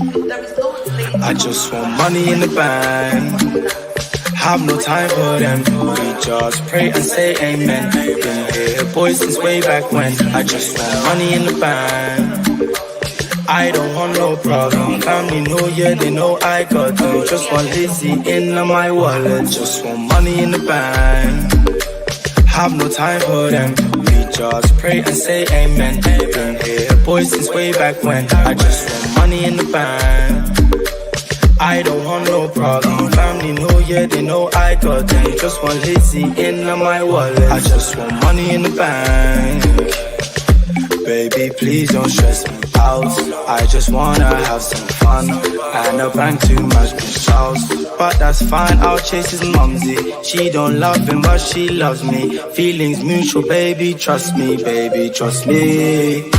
I just want money in the bank. Have no time for them. We just pray and say amen. Been here, boys, since way back when. I just want money in the bank. I don't want no problem. Family know, yeah, they know I got them. Just want lazy in my wallet. Just want money in the bank. Have no time for them. We just pray and say amen. Been here, boys, since way back when. I just want money in the bank. I don't want no problem. Family know, yeah, they know I got them. Just want lazy in my wallet. I just want money in the bank. Baby, please don't stress me out. I just wanna have some fun. And a bank too much house. But that's fine, I'll chase his mumsy. She don't love him, but she loves me. Feelings mutual, baby, trust me, baby, trust me.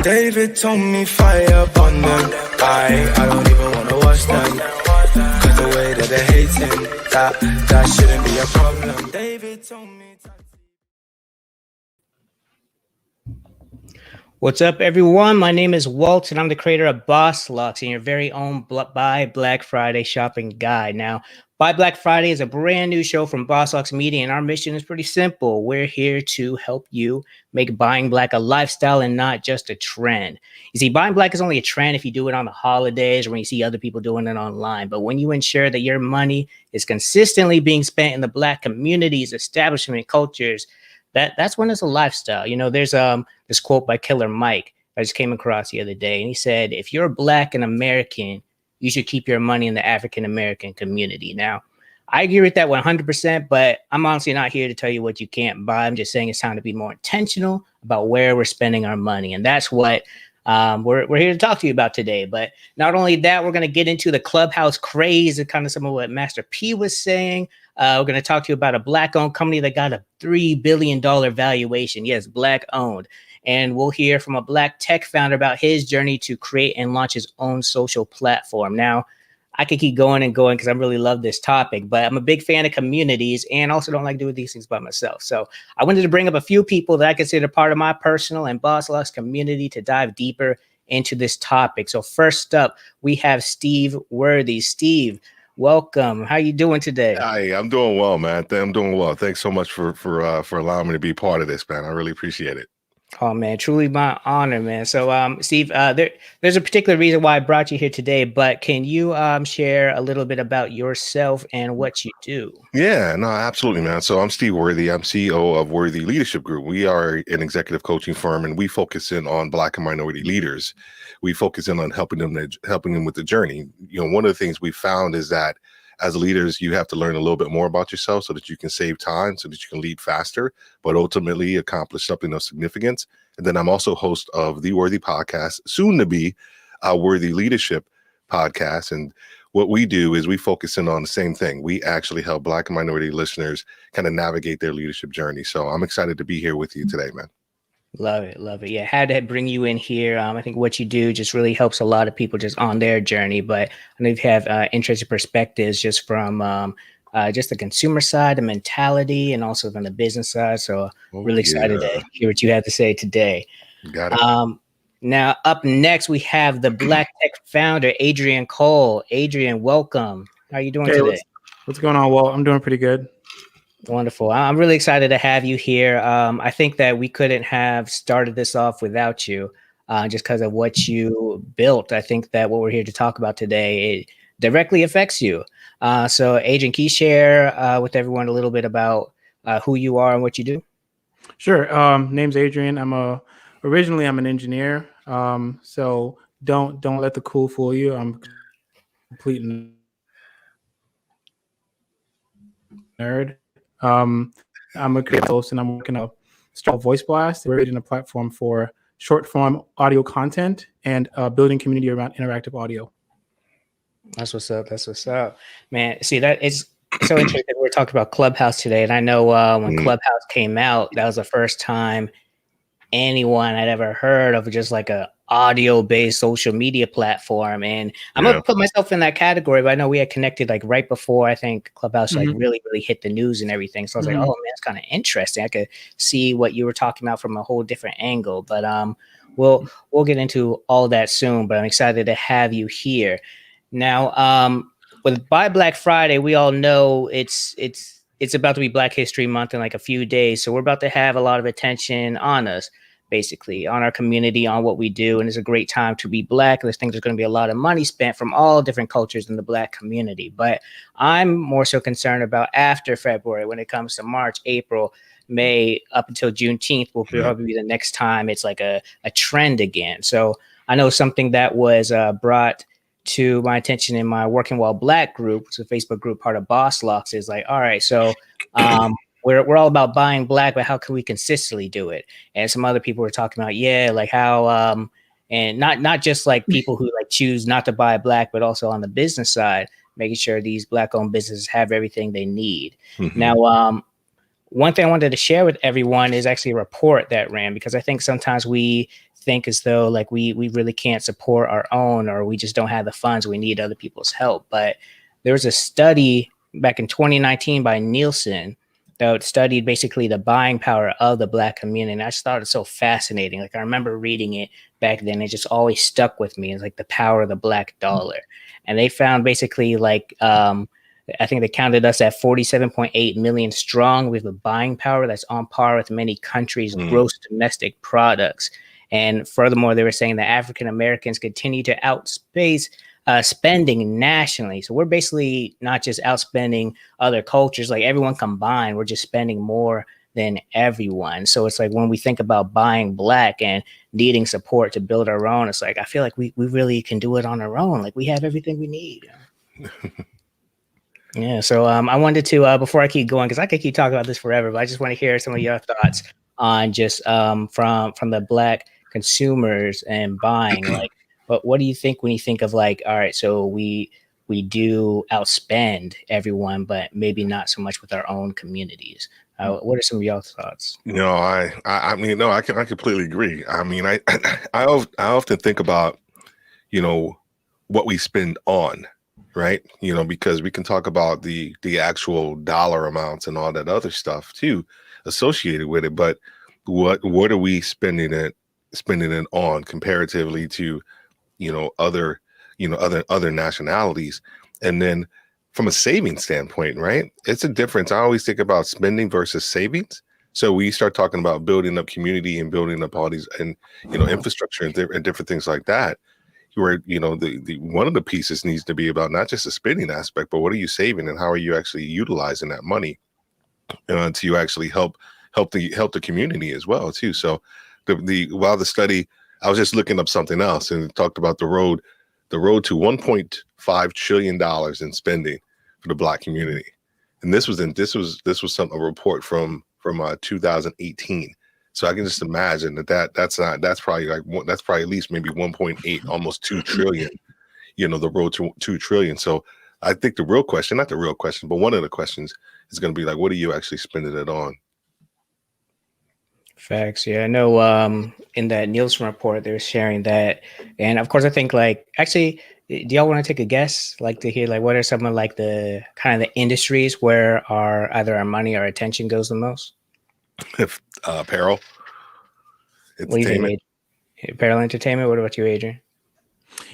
David told me fire upon them. I don't even wanna watch them. Cause the way that they hate him, that shouldn't be a problem. David told me. What's up, everyone? My name is Walt, and I'm the creator of Boss Lux and your very own Buy Black Friday shopping guide. Now, Buy Black Friday is a brand new show from Boss Lux Media, and our mission is pretty simple. We're here to help you make buying black a lifestyle and not just a trend. You see, buying black is only a trend if you do it on the holidays or when you see other people doing it online. But when you ensure that your money is consistently being spent in the black communities, establishment, cultures, that's when it's a lifestyle. You know, there's this quote by Killer Mike I just came across the other day, and he said, if you're black and American, you should keep your money in the African American community. Now, I agree with that 100%, but I'm honestly not here to tell you what you can't buy. I'm just saying it's time to be more intentional about where we're spending our money, and that's what we're here to talk to you about today. But not only that, we're going to get into the Clubhouse craze and kind of some of what Master P was saying. We're going to talk to you about a black-owned company that got a $3 billion valuation. Yes, black-owned. And we'll hear from a black tech founder about his journey to create and launch his own social platform. Now, I could keep going and going because I really love this topic, but I'm a big fan of communities and also don't like doing these things by myself. So I wanted to bring up a few people that I consider part of my personal and Boss Lux community to dive deeper into this topic. So first up, we have Steve Worthy. Steve, welcome. How you doing today? Hi, I'm doing well, man. I'm doing well. Thanks so much for allowing me to be part of this, man. I really appreciate it. Oh, man, truly my honor, man. So, Steve, there's a particular reason why I brought you here today, but can you share a little bit about yourself and what you do? Yeah, no, absolutely, man. So I'm Steve Worthy. I'm CEO of Worthy Leadership Group. We are an executive coaching firm, and we focus in on Black and minority leaders. We focus in on helping them with the journey. You know, one of the things we found is that as leaders, you have to learn a little bit more about yourself so that you can save time, so that you can lead faster, but ultimately accomplish something of significance. And then I'm also host of the Worthy Podcast, soon to be our Worthy Leadership Podcast. And what we do is we focus in on the same thing. We actually help Black and minority listeners kind of navigate their leadership journey. So I'm excited to be here with you today, man. Love it. Love it. Yeah. Had to bring you in here. I think what you do just really helps a lot of people just on their journey, but I know you have interesting perspectives just from just the consumer side, the mentality, and also from the business side. So really excited to hear what you have to say today. Got it. Now up next, we have the Black Tech founder, Adrian Cole. Adrian, welcome. How are you doing today? What's going on, Walt? I'm doing pretty good. Wonderful. I'm really excited to have you here. I think that we couldn't have started this off without you, just because of what you built. I think that what we're here to talk about today, it directly affects you. So Adrian, can you share with everyone a little bit about who you are and what you do? Sure. Name's Adrian. Originally I'm an engineer. So don't let the cool fool you. I'm complete nerd. I'm a creative host, and I'm working on Voice Blast. We're creating a platform for short form audio content and building community around interactive audio. That's what's up. That's what's up, man. See, that is so interesting. We're talking about Clubhouse today, and I know when Clubhouse came out, that was the first time anyone had ever heard of just like a audio based social media platform. And I'm Yeah. gonna put myself in that category, but I know we had connected like right before I think Clubhouse like Mhm. really hit the news and everything. So I was like, oh Mhm. man, it's kind of interesting. I could see what you were talking about from a whole different angle. But we'll get into all that soon. But I'm excited to have you here. Now, with by Black Friday, we all know it's about to be Black History Month in like a few days. So we're about to have a lot of attention on us, basically, on our community, on what we do. And it's a great time to be Black. There's things there's going to be a lot of money spent from all different cultures in the Black community. But I'm more so concerned about after February when it comes to March, April, May, up until Juneteenth will probably be the next time it's like a trend again. So I know something that was brought to my attention in my Working While Black group, which is a Facebook group part of Boss Locks, is like, all right, so we're all about buying Black, but how can we consistently do it? And some other people were talking about, yeah, like how and not just like people who like choose not to buy Black, but also on the business side, making sure these Black owned businesses have everything they need. Now, one thing I wanted to share with everyone is actually a report that ran, because I think sometimes we think as though like we really can't support our own, or we just don't have the funds, we need other people's help. But there was a study back in 2019 by Nielsen that studied basically the buying power of the Black community. And I just thought it's so fascinating. Like I remember reading it back then, it just always stuck with me. It's like the power of the Black dollar. And they found basically like I think they counted us at 47.8 million strong with a buying power that's on par with many countries' gross domestic products. And furthermore, they were saying that African Americans continue to outspace spending nationally. So we're basically not just outspending other cultures, like everyone combined, we're just spending more than everyone. So it's like when we think about buying Black and needing support to build our own, it's like I feel like we really can do it on our own. Like we have everything we need. Yeah, so I wanted to before I keep going, because I could keep talking about this forever, but I just want to hear some of your thoughts on just from the Black consumers and buying. Like, but what do you think when you think of like, all right, so we do outspend everyone, but maybe not so much with our own communities. What are some of your thoughts? No, I mean, no, I completely agree. I mean, I often think about, what we spend on, right? Because we can talk about the actual dollar amounts and all that other stuff too associated with it, but what are we spending it on comparatively to other other nationalities? And then from a savings standpoint, right, it's a difference. I always think about spending versus savings. So we start talking about building up community and building up all these and infrastructure and different things like that, where the one of the pieces needs to be about not just the spending aspect, but what are you saving and how are you actually utilizing that money to actually help the community as well too. So while the study, I was just looking up something else and it talked about the road to $1.5 trillion in spending for the Black community, and this was a report from 2018. So I can just imagine that's probably at least maybe 1.8, almost 2 trillion, the road to 2 trillion. So I think the real question, not the real question, but one of the questions is going to be like, what are you actually spending it on? Facts. Yeah, I know in that Nielsen report, they were sharing that. And of course, I think like, actually, do y'all want to take a guess? Like to hear like, what are some of like the kind of the industries where either our money or attention goes the most? If apparel, What do you entertainment. think, apparel entertainment? What about you, Adrian?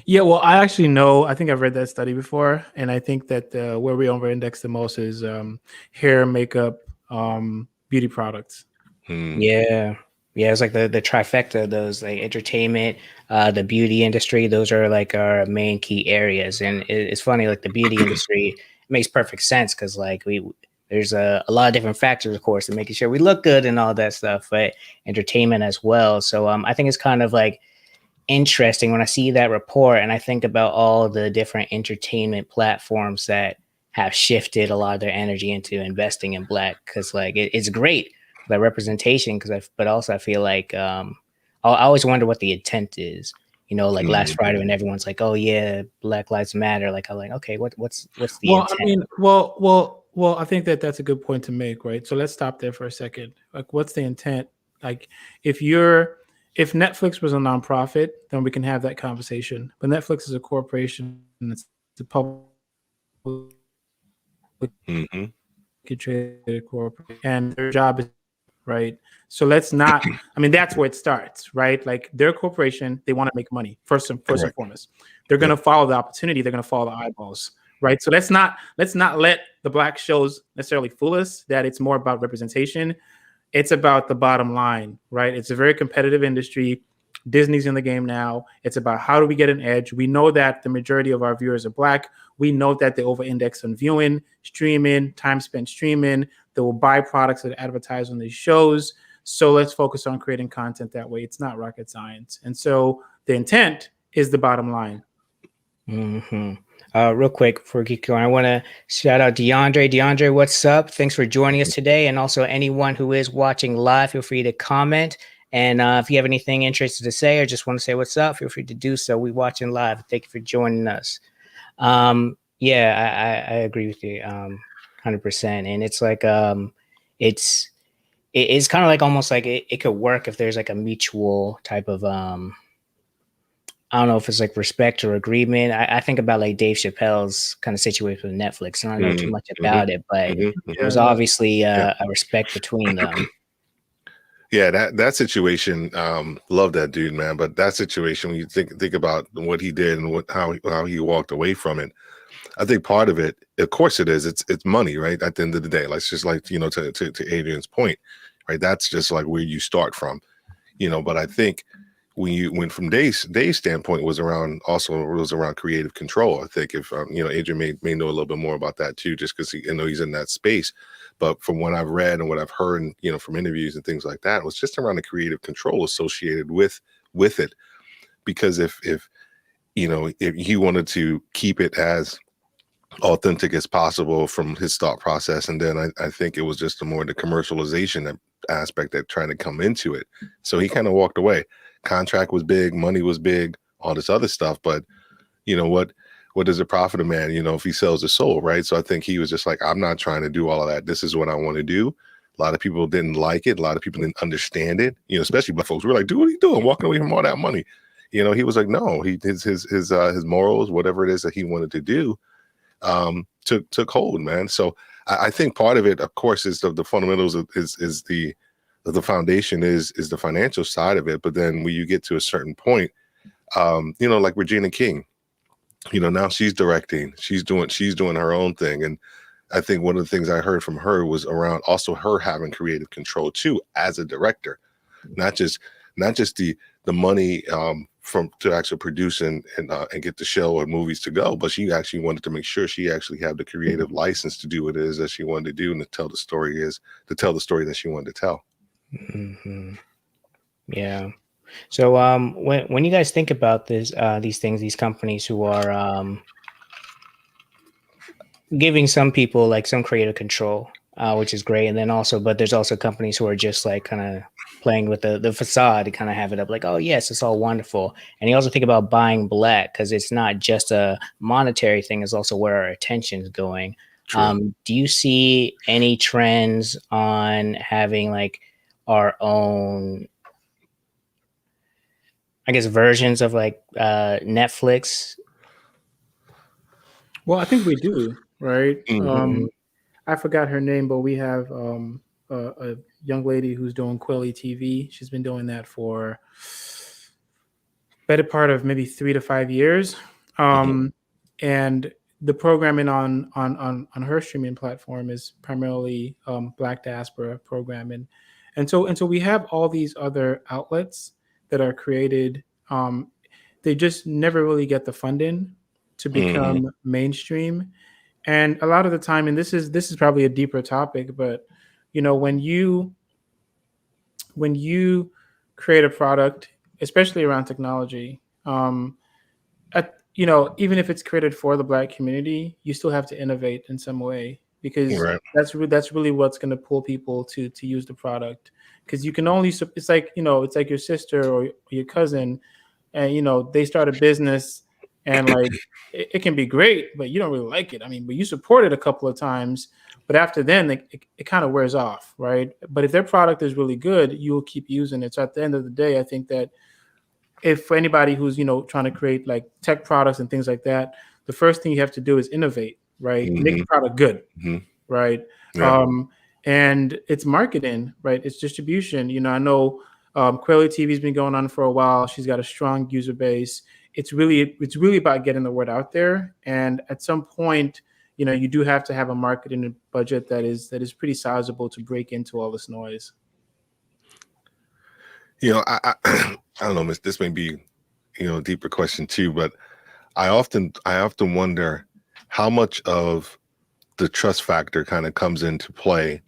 Yeah, well, I actually know. I think I've read that study before, and I think that where we over-index the most is hair, makeup, beauty products. Yeah, it's like the trifecta of those, like entertainment, the beauty industry. Those are like our main key areas, and it's funny. Like the beauty industry makes perfect sense because like there's a lot of different factors, of course, in making sure we look good and all that stuff, but entertainment as well. So I think it's kind of like interesting when I see that report and I think about all the different entertainment platforms that have shifted a lot of their energy into investing in Black, because like it's great, the representation, but also I feel like I always wonder what the intent is, like last Friday when everyone's like, oh yeah, Black Lives Matter, like I'm like, okay, what's the intent? I mean, well, I think that's a good point to make, right? So let's stop there for a second. Like, what's the intent? Like if Netflix was a nonprofit, then we can have that conversation. But Netflix is a corporation, and it's a public Hmm. traded corporation, and their job is right. So let's not. I mean, that's where it starts, right? Like their corporation, they want to make money first and Correct. foremost. They're going to follow the opportunity. They're going to follow the eyeballs, right? So let's not let the black shows necessarily fool us that it's more about representation. It's about the bottom line, right? It's a very competitive industry. Disney's in the game now. It's about how do we get an edge? We know that the majority of our viewers are black. We know that they over-index on viewing, streaming, time spent streaming. They will buy products that advertise on these shows. So let's focus on creating content that way. It's not rocket science. And so the intent is the bottom line. Mm-hmm. Real quick before we keep going, I want to shout out DeAndre. DeAndre, what's up? Thanks for joining us today. And also anyone who is watching live, feel free to comment. And if you have anything interested to say or just want to say what's up, feel free to do so. We watching live. Thank you for joining us. Yeah, I agree with you 100%. And it's like it's kind of like almost like it could work if there's like a mutual type of I don't know if it's like respect or agreement. I think about like Dave Chappelle's kind of situation with Netflix. I don't know too much about it, but there's obviously a respect between them. Yeah, that situation, love that dude, man. But that situation, when you think about what he did and how he walked away from it, I think part of it, of course, it is. It's money, right? At the end of the day, like it's just like to Adrian's point, right? That's just like where you start from, But I think when you went from Dave's standpoint was around creative control. I think if Adrian may know a little bit more about that too, just because he's in that space. But from what I've read and what I've heard, from interviews and things like that, it was just around the creative control associated with it. Because if he wanted to keep it as authentic as possible from his thought process, and then I think it was just the commercialization aspect that trying to come into it. So he kind of walked away. Contract was big, money was big, all this other stuff. But what does it profit a man, if he sells his soul, right? So I think he was just like, I'm not trying to do all of that. This is what I want to do. A lot of people didn't like it. A lot of people didn't understand it, especially black folks. We're like, dude, what are you doing? Walking away from all that money. He was like, no, his morals, whatever it is that he wanted to do, took hold, man. So I think part of it, of course, is the fundamentals is the foundation is the financial side of it. But then when you get to a certain point, like Regina King, now she's directing, she's doing her own thing. And I think one of the things I heard from her was around also her having creative control too, as a director, not just the money to actually produce and get the show or movies to go, but she actually wanted to make sure she actually had the creative license to do what it is that she wanted to do and to tell the story that she wanted to tell. Mm-hmm. Yeah. So when you guys think about this, these things, these companies who are giving some people like some creative control, which is great, and then also, but there's also companies who are just like kind of playing with the facade to kind of have it up like, oh yes, it's all wonderful. And you also think about buying black because it's not just a monetary thing; it's also where our attention is going. Do you see any trends on having like our own, I guess, versions of like Netflix? Well, I think we do, right? Mm-hmm. I forgot her name, but we have a young lady who's doing Quilly TV. She's been doing that for better part of maybe 3 to 5 years. And the programming on her streaming platform is primarily Black diaspora programming. And so we have all these other outlets that are created. They just never really get the funding to become mainstream. And a lot of the time, and this is probably a deeper topic, but when you create a product, especially around technology, even if it's created for the Black community, you still have to innovate in some way, because that's really what's going to pull people to use the product. Because you can only, it's like your sister or your cousin, and they start a business and like it can be great, but you don't really like it. I mean, but you support it a couple of times, but after then it kind of wears off, right? But if their product is really good, you'll keep using it. So at the end of the day, I think that if for anybody who's trying to create like tech products and things like that, the first thing you have to do is innovate, right? Make the product good, right? Yeah. And it's marketing, right? It's distribution. I know Quayle TV's been going on for a while. She's got a strong user base. It's really about getting the word out there. And at some point, you do have to have a marketing budget that is pretty sizable to break into all this noise. I don't know, Miss. This may be, a deeper question too, but I often wonder how much of the trust factor kind of comes into play,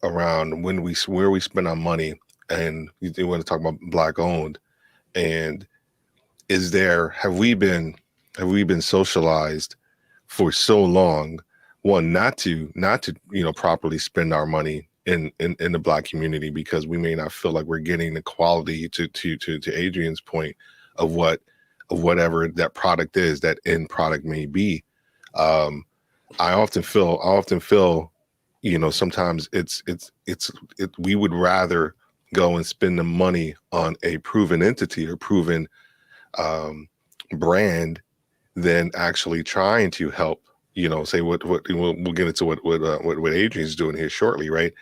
around where we spend our money, and you want to talk about Black owned, and have we been socialized for so long, one, not to properly spend our money in the Black community, because we may not feel like we're getting the quality to Adrian's point of whatever that product is, that end product may be. I often feel sometimes we would rather go and spend the money on a proven entity or proven brand than actually trying to help, say what we'll get into what Adrian's doing here shortly, right?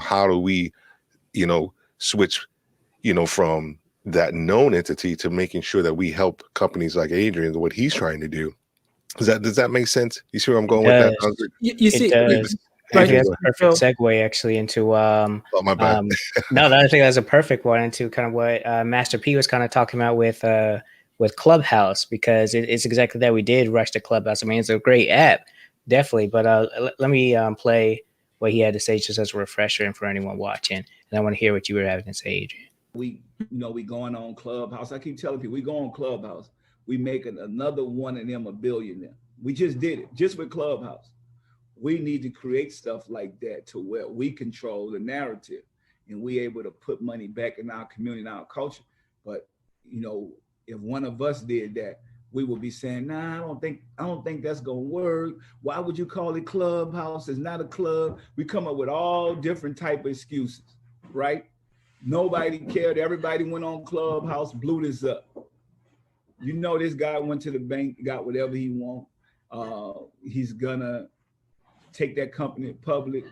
How do we, switch, from that known entity to making sure that we help companies like Adrian, what he's trying to do. Does that make sense? You see where I'm going with that? You see, I think that's a perfect segue actually into oh, my bad. No, I think that's a perfect one into kind of what Master P was kind of talking about with Clubhouse, because it's exactly that. We did rush to Clubhouse. I mean, it's a great app, definitely. But let me play what he had to say just as a refresher and for anyone watching. And I want to hear what you were having to say, Adrian. We going on Clubhouse. I keep telling people, we go on Clubhouse. We make another one of them a billionaire. We just did it, just with Clubhouse. We need to create stuff like that to where we control the narrative and we able to put money back in our community and our culture. But, if one of us did that, we would be saying, nah, I don't think that's gonna work. Why would you call it Clubhouse? It's not a club. We come up with all different type of excuses, right? Nobody cared. Everybody went on Clubhouse, blew this up. This guy went to the bank, got whatever he want. He's gonna take that company public.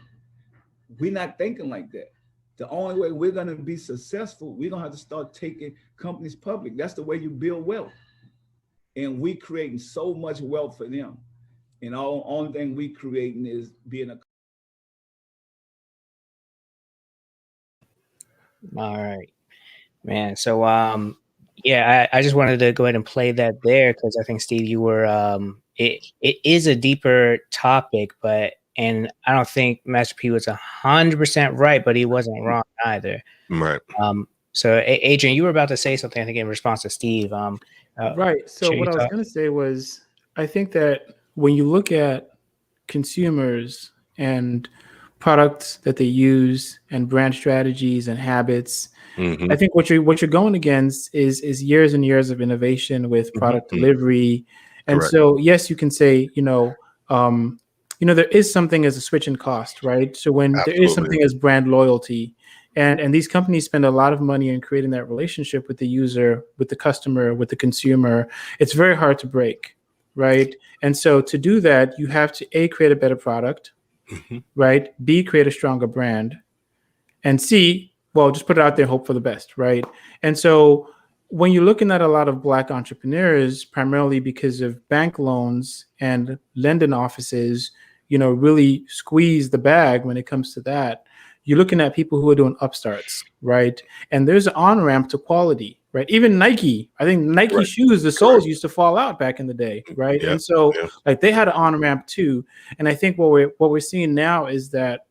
We're not thinking like that. The only way we're gonna be successful, we're gonna have to start taking companies public. That's the way you build wealth. And we creating so much wealth for them. And only thing we creating is being a. All right, man. So yeah, I just wanted to go ahead and play that there because I think, Steve, you were it is a deeper topic, and I don't think Master P was 100% right, but he wasn't wrong either. Right. So Adrian, you were about to say something, I think, in response to Steve. Right. So what I was going to say was, I think that when you look at consumers and products that they use and brand strategies and habits, I think what you're going against is years and years of innovation with product delivery. And Correct. So, yes, you can say, there is something as a switch in cost, right? So when there is something as brand loyalty, and these companies spend a lot of money in creating that relationship with the user, with the customer, with the consumer, it's very hard to break, right? And so to do that, you have to A, create a better product, right? B, create a stronger brand, and C, well, just put it out there and hope for the best, right? And so when you're looking at a lot of Black entrepreneurs, primarily because of bank loans and lending offices, really squeeze the bag when it comes to that, you're looking at people who are doing upstarts, right? And there's an on-ramp to quality, right? Even Nike, I think Nike shoes, the soles used to fall out back in the day, right? And so like they had an on-ramp too. And I think what we're seeing now is that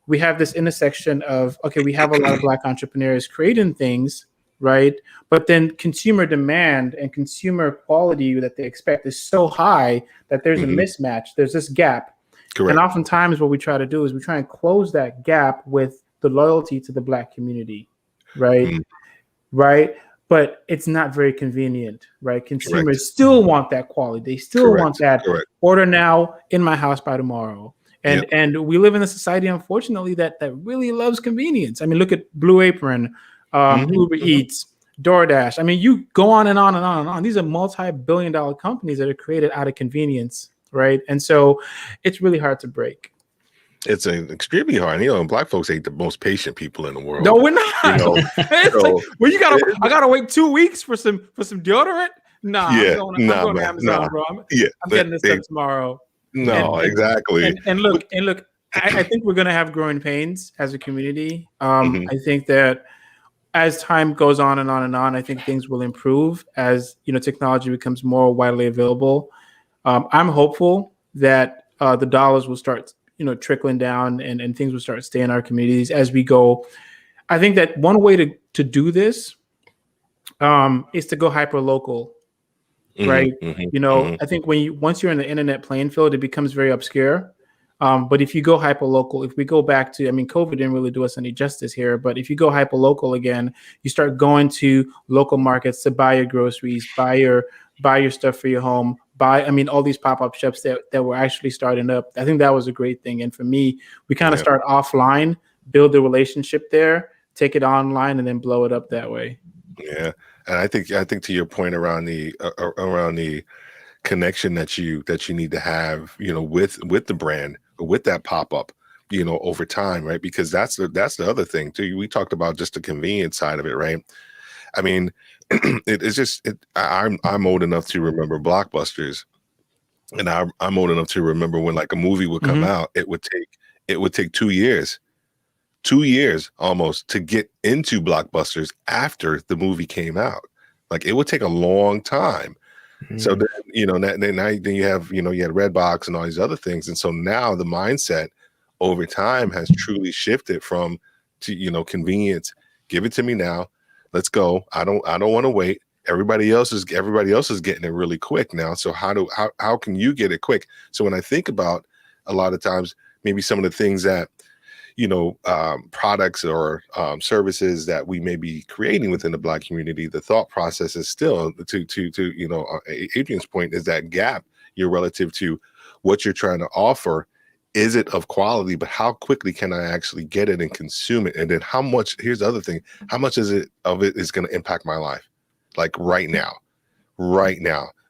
we have this intersection of, okay, we have a lot of Black entrepreneurs creating things, right? But then consumer demand and consumer quality that they expect is so high that there's a mismatch. There's this gap. Correct. And oftentimes what we try to do is we try and close that gap with the loyalty to the Black community, right? Right. but it's not very convenient, right? Consumers Correct. still want that quality. They still want that Correct. order now, in my house by tomorrow. And Yep. and we live in a society, unfortunately, that really loves convenience. I mean, look at Blue Apron, Uber Eats, DoorDash. I mean, you go on and on and on and on. These are multi-billion-dollar companies that are created out of convenience, right? And so it's really hard to break. It's extremely hard. You know, and Black folks ain't the most patient people in the world. No, we're not. You know, It's so- like, well, I gotta wait 2 weeks for some deodorant. Nah, Yeah, I'm going to man, Amazon, nah. bro. Yeah, I'm getting this stuff tomorrow. No, And- exactly. And look, I think we're gonna have growing pains as a community. Mhm. I think that as time goes on and on and on, I think things will improve as technology becomes more widely available. I'm hopeful that the dollars will start trickling down and things will start staying in our communities as we go. I think that one way to do this is to go hyper local, right? I think once you're in the internet playing field, it becomes very obscure. But if you go hyper local, if we go back to, COVID didn't really do us any justice here, but if you go hyper local again, you start going to local markets to buy your groceries, buy your stuff for your home, all these pop-up shops that were actually starting up. I think that was a great thing. And for me, we kind of start offline, build the relationship there, take it online, and then blow it up that way. Yeah. And I think to your point around the connection that you need to have, with the brand, with that pop-up, over time, right? Because that's the other thing too. We talked about just the convenience side of it, right? I mean, it's just I'm old enough to remember Blockbusters, and I'm old enough to remember when like a movie would come out, it would take 2 years. 2 years almost to get into Blockbusters after the movie came out. Like it would take a long time. So then, then you have, you had Redbox and all these other things. And so now the mindset over time has truly shifted to convenience. Give it to me now. Let's go. I don't want to wait. Everybody else is getting it really quick now. So how can you get it quick? So when I think about a lot of times, maybe some of the things that, products or services that we may be creating within the Black community, the thought process is still to Adrian's point, is that gap relative to what you're trying to offer. Is it of quality, but how quickly can I actually get it and consume it? And then how much, here's the other thing, how much of it is going to impact my life? Like right now,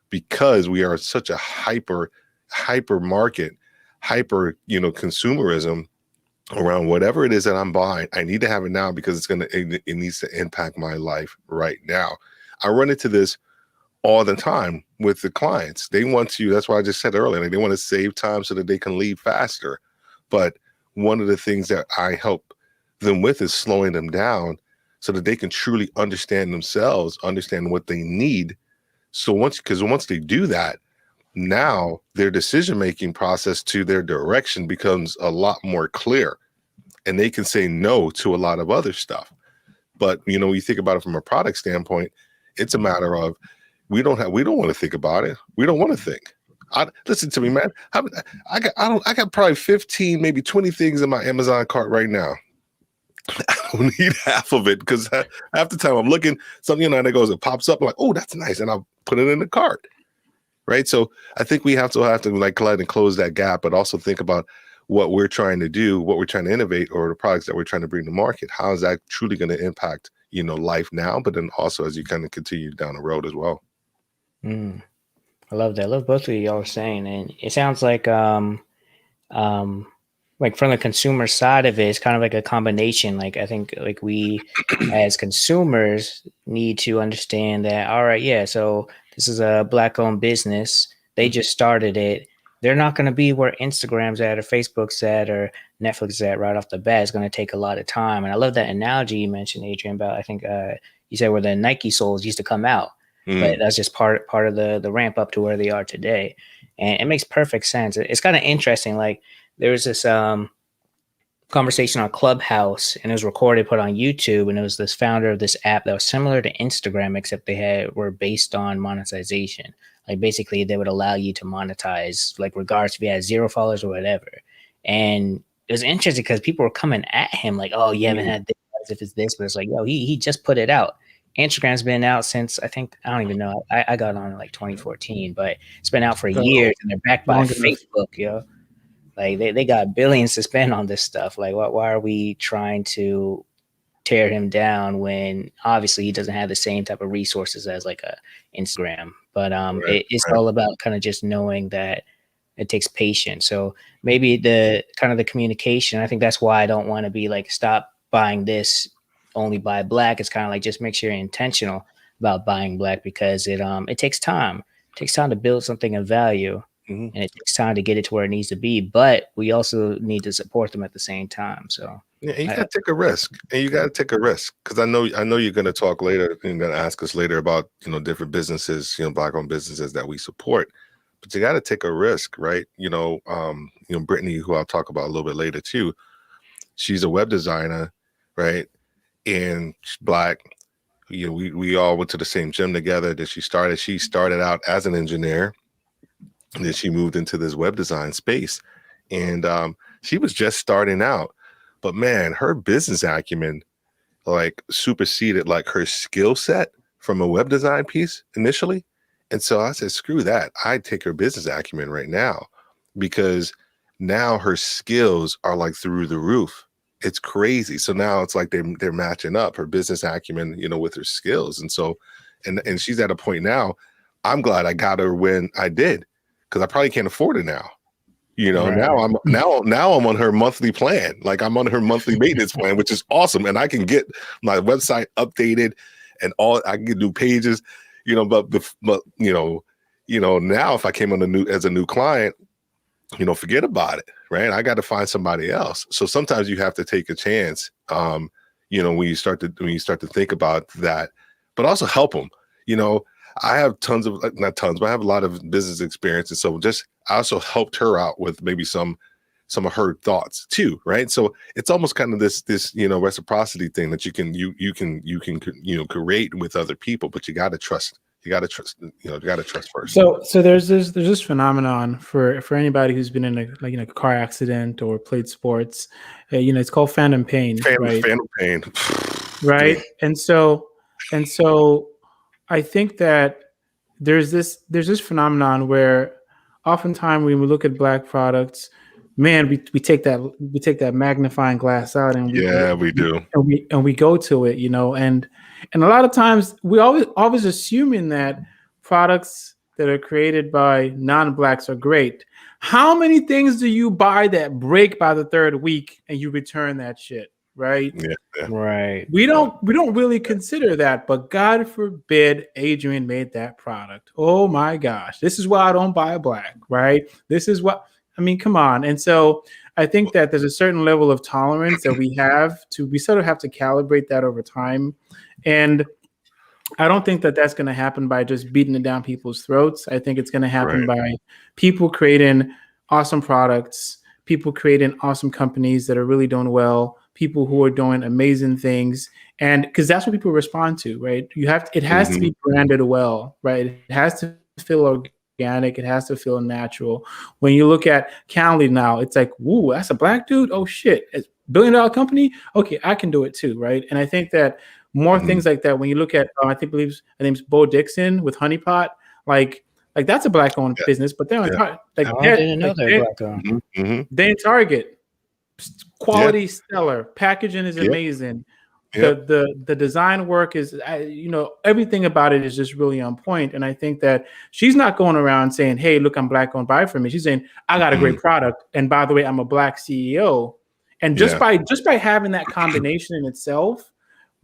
because we are such a hyper market, consumerism around whatever it is that I'm buying. I need to have it now because it needs to impact my life right now. I run into this all the time with the clients. They want to, that's why I just said earlier, like they want to save time so that they can leave faster. But one of the things that I help them with is slowing them down so that they can truly understand themselves, understand what they need. So once they do that, now their decision-making process to their direction becomes a lot more clear, and they can say no to a lot of other stuff. But, when you think about it from a product standpoint, it's a matter of, we don't want to think about it. We don't want to think. Listen to me, man. I got probably 15, maybe 20 things in my Amazon cart right now. I don't need half of it because half the time I'm looking, something, and it pops up, I'm like, oh, that's nice. And I'll put it in the cart. Right. So I think we have to like collect and close that gap, but also think about what we're trying to do, what we're trying to innovate, or the products that we're trying to bring to market. How is that truly going to impact, life now, but then also as you kind of continue down the road as well. I love that. I love both of y'all are saying, and it sounds like from the consumer side of it, it's kind of like a combination. Like I think like we as consumers need to understand that, all right, yeah, so this is a Black-owned business. They just started it. They're not going to be where Instagram's at or Facebook's at or Netflix is at right off the bat. It's going to take a lot of time. And I love that analogy you mentioned, Adrian, about I think you said where the Nike soles used to come out. But that's just part of the ramp up to where they are today. And it makes perfect sense. It's kind of interesting. Like there was this conversation on Clubhouse, and it was recorded, put on YouTube, and it was this founder of this app that was similar to Instagram, except were based on monetization. Like basically they would allow you to monetize, like regardless if you had 0 followers or whatever. And it was interesting because people were coming at him like, oh, you haven't had this, if it's this, but it's like, yo, he just put it out. Instagram's been out since I don't even know. I got on in like 2014, but it's been out for years, and they're backed by Long enough. Facebook, yo. Like they got billions to spend on this stuff. Like, why are we trying to tear him down when obviously he doesn't have the same type of resources as like a Instagram? But it's all about kind of just knowing that it takes patience. So maybe the kind of the communication. I think that's why I don't want to be like, stop buying this, only buy black. It's kind of like, just make sure you're intentional about buying black, because it takes time. It takes time to build something of value. And it takes time to get it to where it needs to be, but we also need to support them at the same time. So yeah, you gotta take a risk, and you gotta take a risk, because I know you're gonna talk later. You're gonna ask us later about different businesses, Black-owned businesses that we support, but you gotta take a risk, right? Brittany, who I'll talk about a little bit later too. She's a web designer, right? And she's Black. We all went to the same gym together. That she started out as an engineer. And then she moved into this web design space, and she was just starting out, but man, her business acumen like superseded like her skill set from a web design piece initially. And so I said, screw that. I'd take her business acumen right now, because now her skills are like through the roof. It's crazy. So now it's like they're matching up, her business acumen, with her skills. And so, and she's at a point now, I'm glad I got her when I did, because I probably can't afford it now. Right. Now I'm on her monthly plan. Like, I'm on her monthly maintenance plan, which is awesome. And I can get my website updated and all. I can do pages, but now if I came on as a new client, forget about it, right? I got to find somebody else. So sometimes you have to take a chance, when you start to think about that, but also help them. I have not tons, but I have a lot of business experience. And so I also helped her out with maybe some of her thoughts too. Right. So it's almost kind of this reciprocity thing that you can create with other people, but you got to trust. You got to trust first. So there's this phenomenon for anybody who's been in a car accident or played sports. It's called phantom pain. Right? Phantom pain. Right. And so I think that there's this phenomenon where oftentimes when we look at Black products, man, we take that magnifying glass out and we do, and we go to it, and a lot of times we always assuming that products that are created by non-Blacks are great. How many things do you buy that break by the third week and you return that shit? Right. Yeah. Right. We don't really consider that, but God forbid Adrian made that product. Oh my gosh. This is why I don't buy Black, right? This is what, come on. And so I think that there's a certain level of tolerance that we sort of have to calibrate that over time. And I don't think that that's going to happen by just beating it down people's throats. I think it's going to happen by people creating awesome products, people creating awesome companies that are really doing well, people who are doing amazing things, and because that's what people respond to, right? It has to be branded well, right? It has to feel organic. It has to feel natural. When you look at Calendly now, it's like, woo, that's a Black dude. Oh shit, it's $1 billion company. Okay, I can do it too, right? And I think that more things like that. When you look at, I believe her name's Bo Dixon with Honey Pot, like that's a Black-owned business, but they're I didn't know they're Black-owned. They in Target. Quality stellar, packaging is amazing. The design work is everything about it is just really on point. And I think that she's not going around saying, hey, look, I'm Black owned, buy from me. She's saying, I got a great product, and by the way, I'm a Black CEO. And just by having that combination in itself,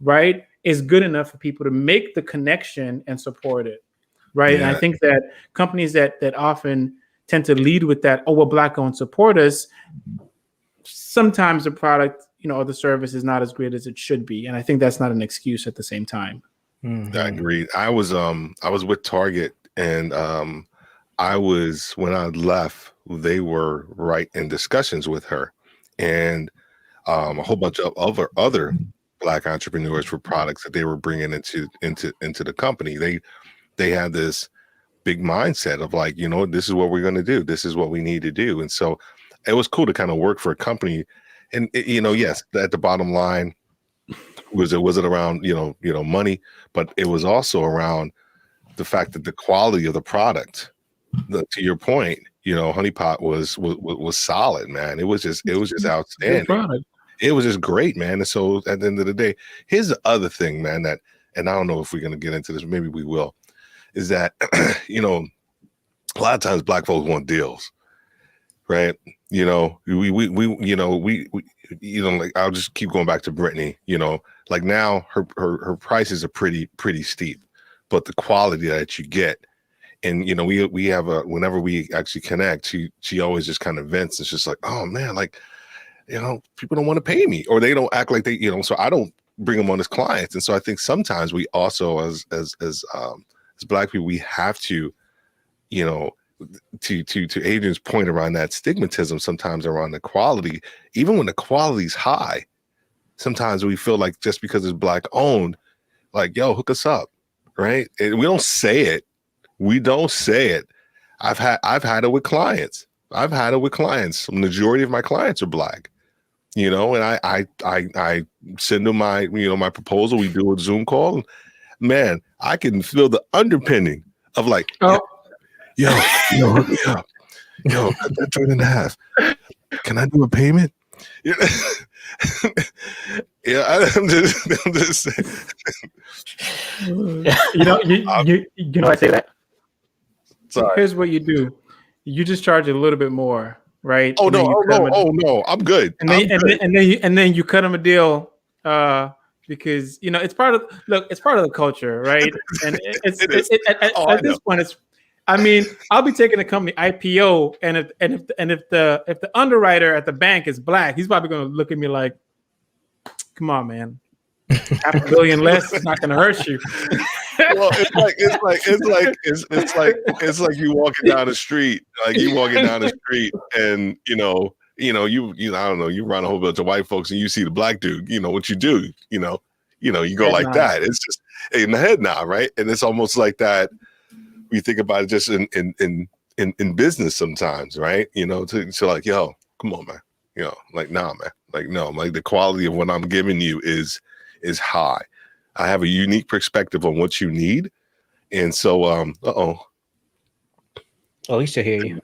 right, is good enough for people to make the connection and support it, right? And I think that companies that often tend to lead with that, oh, we're Black owned, support us, sometimes the product, or the service is not as great as it should be. And I think that's not an excuse at the same time. I agree. I was with Target, and when I left, they were right in discussions with her and a whole bunch of other Black entrepreneurs for products that they were bringing into the company. They had this big mindset of like, this is what we're going to do. This is what we need to do. And so it was cool to kind of work for a company. And, yes, at the bottom line, Was it around money, but it was also around the fact that the quality of the product. To your point, Honey Pot was solid, man. It was just Good outstanding. product. It was just great, man. And so at the end of the day, here's the other thing, man, that, and I don't know if we're going to get into this, maybe we will, is that, a lot of times Black folks want deals, right? Like I'll just keep going back to Brittany, like now her prices are pretty steep, but the quality that you get, and we have whenever we actually connect, she always just kind of vents. It's just like, oh man, like, people don't want to pay me, or they don't act like they, so I don't bring them on as clients. And so I think sometimes we also, as Black people, we have to, to Adrian's point around that stigmatism, sometimes around the quality, even when the quality is high, sometimes we feel like just because it's Black owned, like, yo, hook us up, right? And we don't say it. We don't say it. I've had it with clients. The majority of my clients are Black, and I send them my, my proposal. We do a Zoom call. Man, I can feel the underpinning of like, yo, hook me up. Yo, cut that joint in half. Can I do a payment? Yeah, I'm just saying. I say that. Sorry. Here's what you do. You just charge a little bit more, right? Oh no, I'm good. And then you cut them a deal because it's part of the culture, right? And at this point, I'll be taking a company IPO, and if the underwriter at the bank is Black, he's probably going to look at me like, "Come on, man, $500 million less is not going to hurt you." Well, it's like you walking down the street, and you I don't know, you run a whole bunch of white folks and you see the Black dude, what you do, you go head like nod. That. It's just in the head nod, right? And it's almost like that. We think about it just in business sometimes, right? To like, yo, come on, man. Like, nah, man. Like, no, like the quality of what I'm giving you is high. I have a unique perspective on what you need. And so, Oh, we still hear you.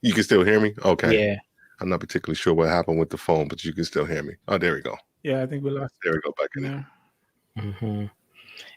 You can still hear me? Okay. Yeah. I'm not particularly sure what happened with the phone, but you can still hear me. Oh, there we go. Yeah, I think we lost. There we go. Back in there. Mm-hmm.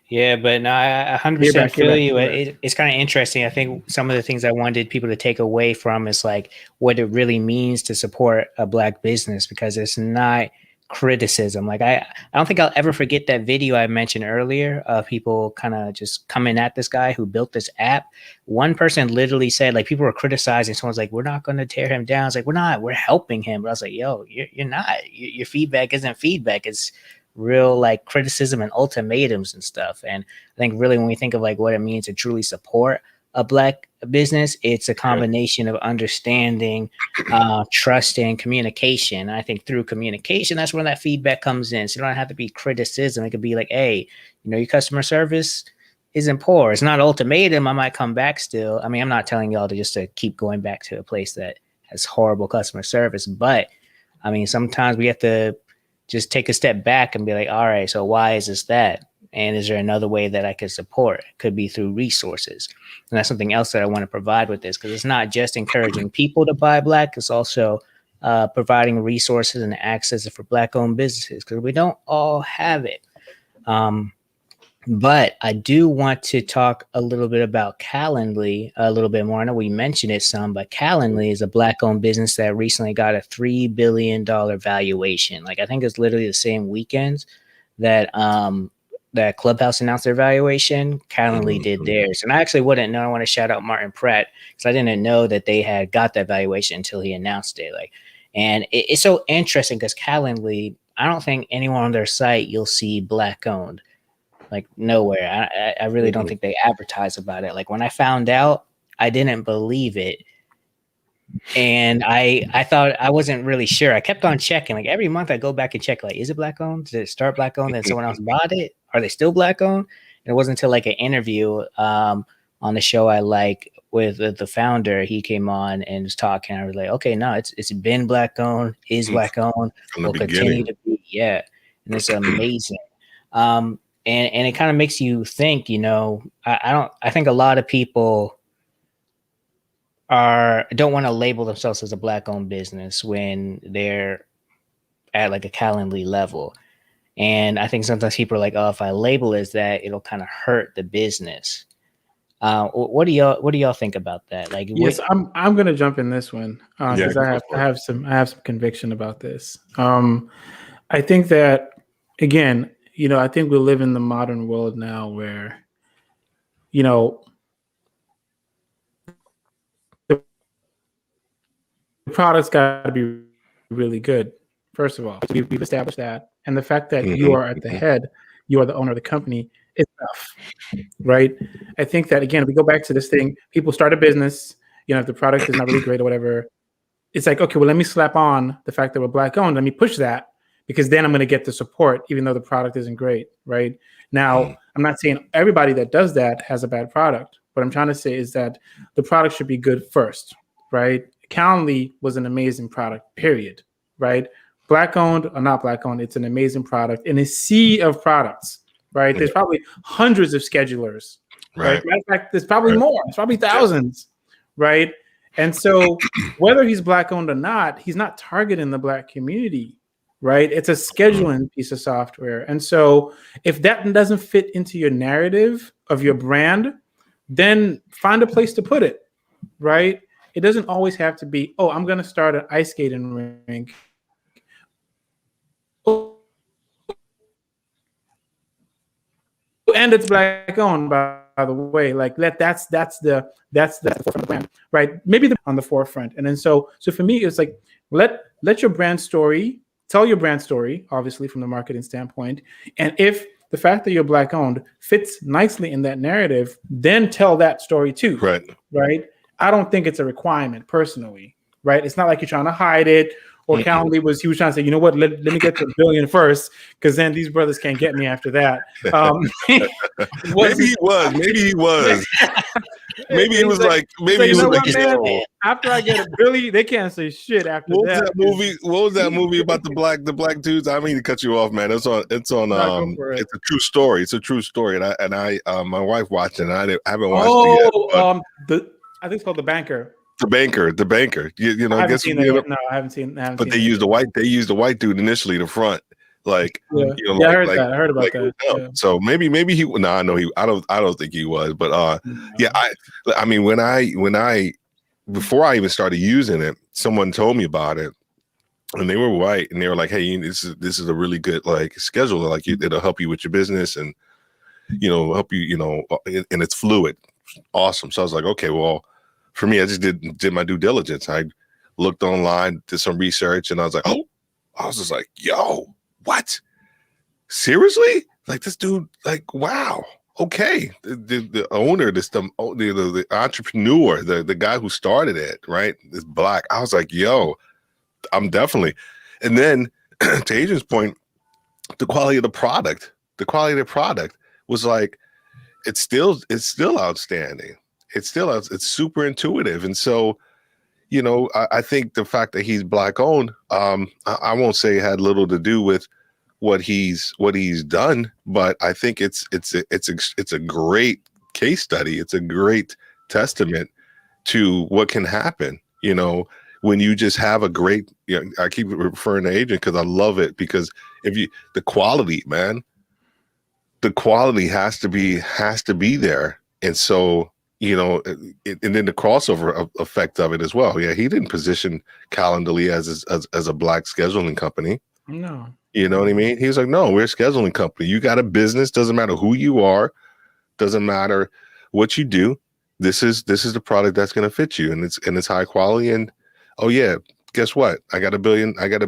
Yeah, but no, I 100% feel you. It's kind of interesting. I think some of the things I wanted people to take away from is like what it really means to support a Black business, because it's not criticism. Like I don't think I'll ever forget that video I mentioned earlier of people kind of just coming at this guy who built this app. One person literally said, like, people were criticizing. Someone's like, "We're not going to tear him down." It's like, we're helping him. But I was like, yo, you're not. Your feedback isn't feedback. It's real like criticism and ultimatums and stuff. And I think really when we think of like what it means to truly support a Black business, it's a combination of understanding, trust, and communication. And I think through communication, that's where that feedback comes in. So you don't have to be criticism. It could be like, hey, your customer service isn't poor. It's not ultimatum. I might come back still. I mean, I'm not telling y'all to keep going back to a place that has horrible customer service, but I mean, sometimes we have to just take a step back and be like, all right, so why is this that? And is there another way that I could support? It could be through resources. And that's something else that I want to provide with this, because it's not just encouraging people to buy Black, it's also providing resources and access for Black-owned businesses, because we don't all have it. But I do want to talk a little bit about Calendly a little bit more. I know we mentioned it some, but Calendly is a Black-owned business that recently got a $3 billion valuation. Like, I think it's literally the same weekends that that Clubhouse announced their valuation, Calendly did theirs. And I actually wouldn't know. I want to shout out Martin Pratt, because I didn't know that they had got that valuation until he announced it. And it's so interesting because Calendly, I don't think anyone on their site you'll see Black-owned. Like, nowhere. I really don't think they advertise about it. Like, when I found out, I didn't believe it. And I thought, I wasn't really sure. I kept on checking. Like, every month I go back and check, like, is it Black-owned? Did it start Black-owned? Then someone else bought it? Are they still Black-owned? And it wasn't until like an interview on the show I like with the founder, he came on and was talking. I was like, okay, no, it's been Black-owned, is Black-owned, will continue to be. Yeah. and it's amazing. And it kind of makes you think, I think a lot of people don't want to label themselves as a Black owned business when they're at like a Calendly level. And I think sometimes people are like, oh, if I label as that, it'll kind of hurt the business. What do y'all think about that? Like, yes, I'm gonna jump in this one because Yeah, I have some conviction about this. I think that, again, I think we live in the modern world now where, the product's got to be really good. First of all, we've established that, and the fact that you are at the head, you are the owner of the company, is enough, right? I think that, again, if we go back to this thing, people start a business, if the product is not really great or whatever, it's like, okay, well, let me slap on the fact that we're Black owned. Let me push that, because then I'm going to get the support, even though the product isn't great, right? Now, I'm not saying everybody that does that has a bad product. What I'm trying to say is that the product should be good first, right? Calendly was an amazing product, period, right? Black owned or not Black owned, it's an amazing product in a sea of products, right? There's probably hundreds of schedulers, right? Matter of fact, there's probably more. It's probably thousands, right? And so whether he's Black owned or not, he's not targeting the Black community, right? It's a scheduling piece of software. And so if that doesn't fit into your narrative of your brand, then find a place to put it, right? It doesn't always have to be, oh, I'm going to start an ice skating rink. And it's Black owned, by the way. Like that's the forefront of the brand, right? Maybe on the forefront. And then so for me, it's like let your brand story, tell your brand story, obviously from the marketing standpoint. And if the fact that you're Black owned fits nicely in that narrative, then tell that story too. Right. I don't think it's a requirement personally, right? It's not like you're trying to hide it. Or Calendly was trying to say, you know what, let me get to $1 billion first, because then these brothers can't get me after that. Maybe he was. Maybe he was like, man, after I get $1 billion, they can't say shit after that. What was that movie about the black dudes? I mean to cut you off, man. It's on it's a true story. It's a true story. And I my wife watched it, and I haven't watched it yet. I think it's called The Banker. The banker. You know, I haven't seen that yet. No, I haven't seen. But they used the white dude initially, the front, like I heard that. I heard about that. Yeah. So maybe he. No, I know he. I don't think he was. But yeah. I mean, when I before I even started using it, someone told me about it, and they were white, and they were like, "Hey, this is a really good like scheduler. Like it'll help you with your business, and help you. And it's fluid, awesome." So I was like, "Okay, well." For me, I just did my due diligence. I looked online, did some research, and I was like, I was just like, yo, what? Seriously? Like this dude, like, wow. Okay. The owner, the entrepreneur, the guy who started it, right, is Black. I was like, yo, I'm definitely. And then to Adrian's point, the quality of the product was like, it's still outstanding. It's super intuitive. And so, I think the fact that he's Black owned, I won't say it had little to do with what he's done, but I think it's a great case study. It's a great testament to what can happen, when you just have a great, I keep referring to Adrian because I love it, because the quality, man, the quality has to be there. And so, and then the crossover effect of it as well. Yeah, he didn't position Calendly as a Black scheduling company. No. You know what I mean? He's like, no, we're a scheduling company. You got a business, doesn't matter who you are, doesn't matter what you do. This is the product that's going to fit you, and it's high quality. And oh yeah, guess what? I got $1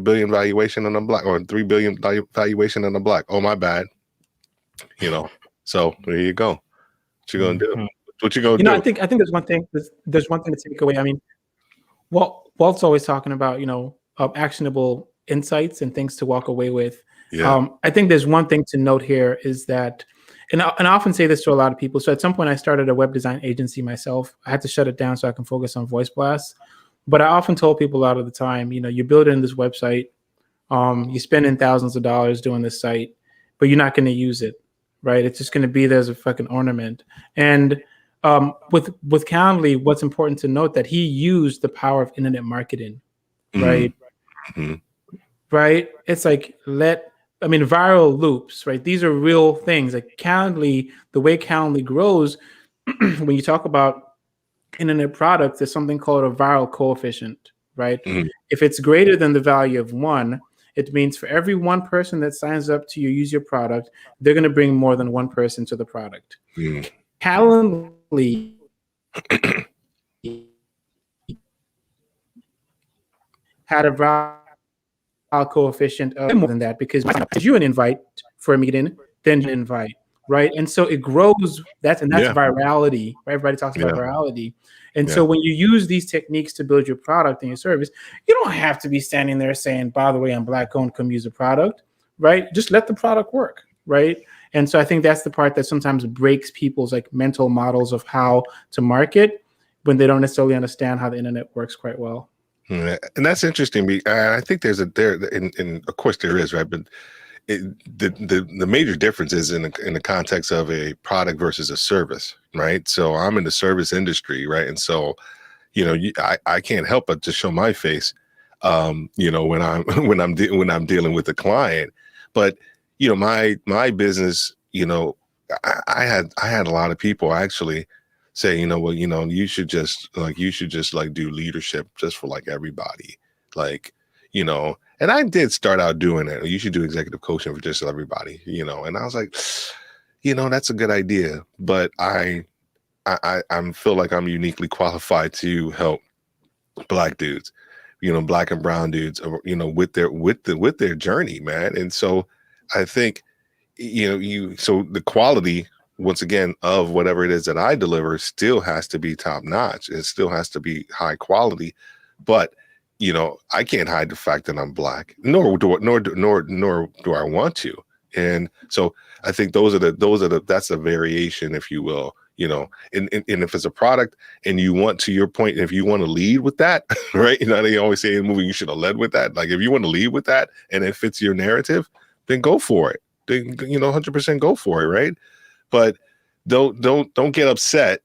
billion valuation on a Black, or $3 billion valuation on a Black. Oh, my bad. So there you go. What you gonna do? What you gonna do? I think there's one thing. There's one thing to take away. I mean, Walt's always talking about actionable insights and things to walk away with. Yeah. I think there's one thing to note here is that, and I often say this to a lot of people. So at some point, I started a web design agency myself. I had to shut it down so I can focus on Voice Blast. But I often told people a lot of the time, you're building this website You're spending thousands of dollars doing this site, but you're not going to use it, right? It's just going to be there as a fucking ornament. And with Calendly, what's important to note that he used the power of internet marketing, right? Mm-hmm. Right? It's like viral loops, right? These are real things. Like Calendly, the way Calendly grows, when you talk about internet products, there's something called a viral coefficient, right? Mm-hmm. If it's greater than the value of 1, it means for every one person that signs up to use your product, they're going to bring more than one person to the product. Mm-hmm. Calendly had a viral coefficient of more than that, because you an invite for a meeting, then you invite, right? And so it grows. That's virality, right? Everybody talks about virality. And so when you use these techniques to build your product and your service, you don't have to be standing there saying, by the way, I'm Black owned, come use the product, right? Just let the product work, right? And so I think that's the part that sometimes breaks people's like mental models of how to market when they don't necessarily understand how the internet works quite well. And that's interesting. I think and of course there is, right? But the major difference is in the context of a product versus a service, right? So I'm in the service industry, right? And so, I can't help but to show my face, when I'm dealing with a client. But my business, I had a lot of people actually say, you should just do leadership just for like everybody, like, and I did start out doing it. You should do executive coaching for just everybody, and I was like, that's a good idea. But I feel like I'm uniquely qualified to help Black dudes, Black and brown dudes, with their journey, man. And so I think, so the quality, once again, of whatever it is that I deliver still has to be top notch. It still has to be high quality, but I can't hide the fact that I'm Black, nor do I want to. And so I think that's a variation, if you will, and if it's a product and you want, to your point, if you want to lead with that, right? They always say in the movie, you should have led with that. Like if you want to lead with that and it fits your narrative, then go for it. Then, 100% go for it. Right. But don't get upset.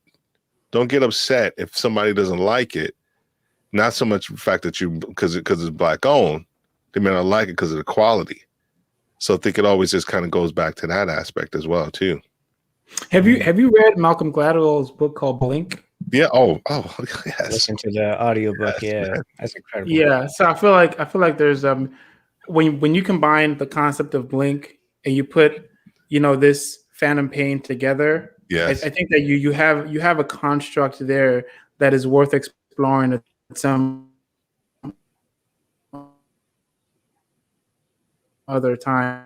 Don't get upset if somebody doesn't like it. Not so much the fact that because it's Black owned, they may not like it because of the quality. So I think it always just kind of goes back to that aspect as well too. Have you read Malcolm Gladwell's book called Blink? Yeah. Oh, yes. Listen to the audiobook. Yes, yeah, that's incredible. Yeah. So I feel like there's when you combine the concept of Blink and you put this Phantom Pain together, yes, I think that you have a construct there that is worth exploring at some other time.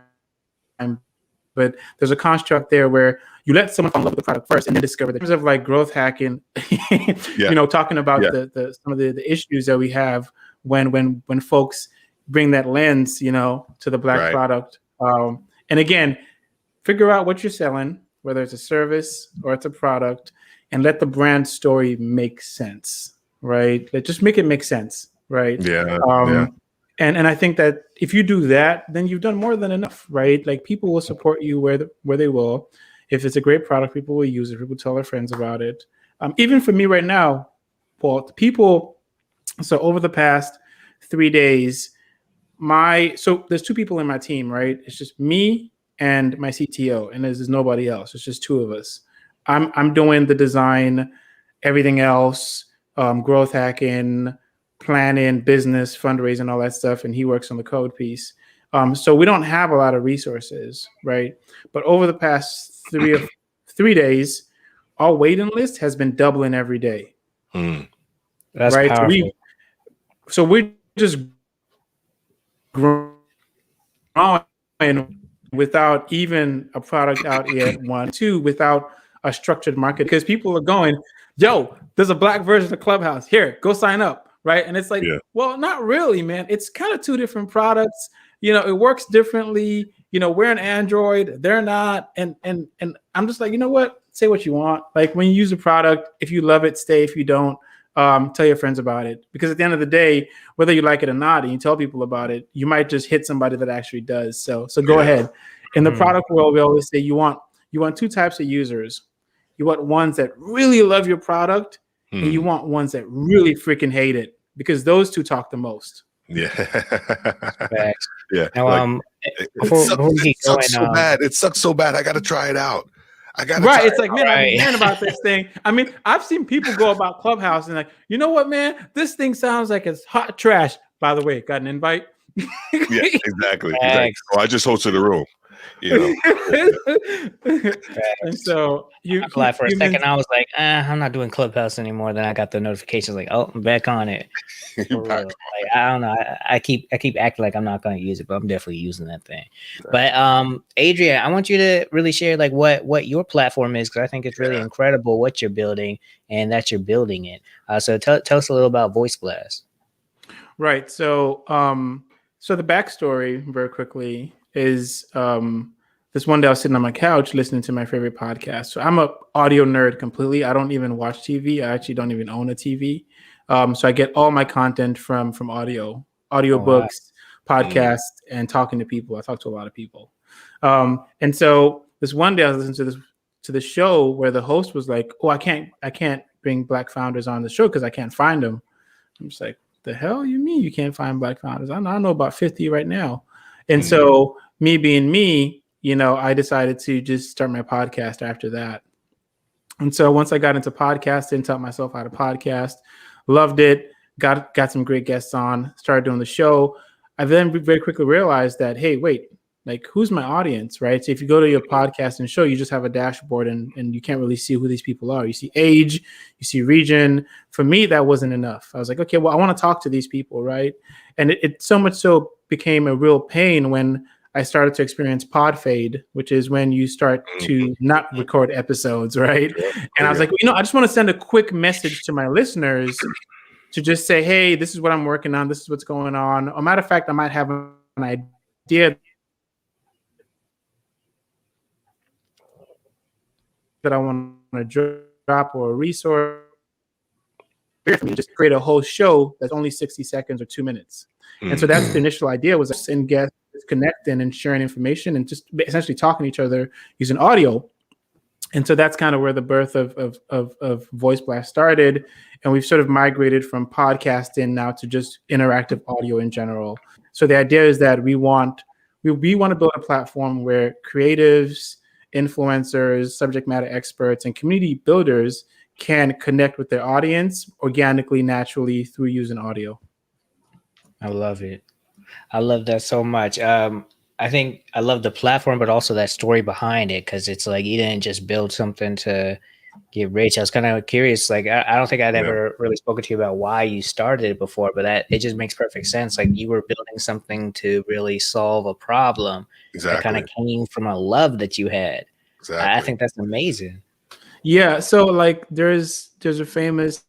But there's a construct there where you let someone fall in love with the product first and then discover that. In terms of like growth hacking, talking about some of the issues that we have when folks bring that lens, to the Black product. And again, figure out what you're selling, whether it's a service or it's a product, and let the brand story make sense, right? Just make it make sense, right? Yeah. And I think that if you do that, then you've done more than enough, right? Like people will support you where they will. If it's a great product, people will use it. People tell their friends about it. Even for me right now, Paul, so over the past 3 days, so there's 2 people in my team, right? It's just me and my CTO, and there's nobody else. It's just 2 of us. I'm doing the design, everything else, growth hacking, planning, business, fundraising, all that stuff, and he works on the code piece. So we don't have a lot of resources, right? But over the past 3 days, our waiting list has been doubling every day. That's right. Powerful. So we're just growing without even a product out yet. 1, 2, without a structured market, because people are going, yo, there's a Black version of Clubhouse. Here, go sign up. Right. And it's like, well, not really, man. It's kind of 2 different products. It works differently. We're an Android, they're not. And I'm just like, you know what? Say what you want. Like when you use a product, if you love it, stay. If you don't, tell your friends about it, because at the end of the day, whether you like it or not, and you tell people about it, you might just hit somebody that actually does. So go ahead. In the product world, we always say you want two types of users. You want ones that really love your product, and you want ones that really freaking hate it, because those two talk the most. Yeah. Facts. Yeah. Now, It before we keep sucks going, so bad. It sucks so bad. I got to try it out. Right. It's like, man, I've been Right. hearing about this thing. I mean, I've seen people go about Clubhouse and like, you know what, man? This thing sounds like it's hot trash. By the way, got an invite? Yeah, exactly. Thanks. Well, I just hosted a room. You know. And so I laughed for a second. I was like, I'm not doing Clubhouse anymore. Then I got the notifications like, oh, I'm back on it. For real. Like, I don't know. I keep acting like I'm not going to use it, but I'm definitely using that thing. But Adrian, I want you to really share like what your platform is, because I think it's really incredible what you're building and that you're building it. So tell us a little about Voice Blast. Right. So the backstory very quickly is this one day I was sitting on my couch listening to my favorite podcast. So I'm a audio nerd completely. I don't even watch TV. I actually don't even own a TV. So I get all my content from audiobooks, podcasts, and talking to people. I talk to a lot of people. And so this one day I was listening to the show where the host was like, "Oh, I can't bring Black founders on the show because I can't find them." I'm just like, "The hell you mean you can't find Black founders? I know about 50 right now." And so me being me, I decided to just start my podcast after that. And so once I got into podcasting, taught myself how to podcast, loved it, got some great guests on, started doing the show. I then very quickly realized that, hey, wait, like, who's my audience, right? So if you go to your podcast and show, you just have a dashboard and you can't really see who these people are. You see age, you see region. For me, that wasn't enough. I was like, okay, well, I want to talk to these people, right? And it so much so became a real pain when I started to experience pod fade, which is when you start to not record episodes, right? And I was like, I just want to send a quick message to my listeners to just say, hey, this is what I'm working on. This is what's going on. As a matter of fact, I might have an idea that I want to drop, or a resource. Just create a whole show that's only 60 seconds or 2 minutes. And so that's the initial idea, was us and guests connecting and sharing information and just essentially talking to each other using audio. And so that's kind of where the birth of Voice Blast started. And we've sort of migrated from podcasting now to just interactive audio in general. So the idea is that we want to build a platform where creatives, influencers, subject matter experts, and community builders can connect with their audience organically, naturally, through using audio. I love it. I love that so much. I think I love the platform, but also that story behind it, because it's like you didn't just build something to get rich. I was kind of curious. Like, I don't think I'd ever really spoken to you about why you started it before, but it just makes perfect sense. Like, you were building something to really solve a problem that kind of came from a love that you had. Exactly. I think that's amazing. Yeah. So like there's a famous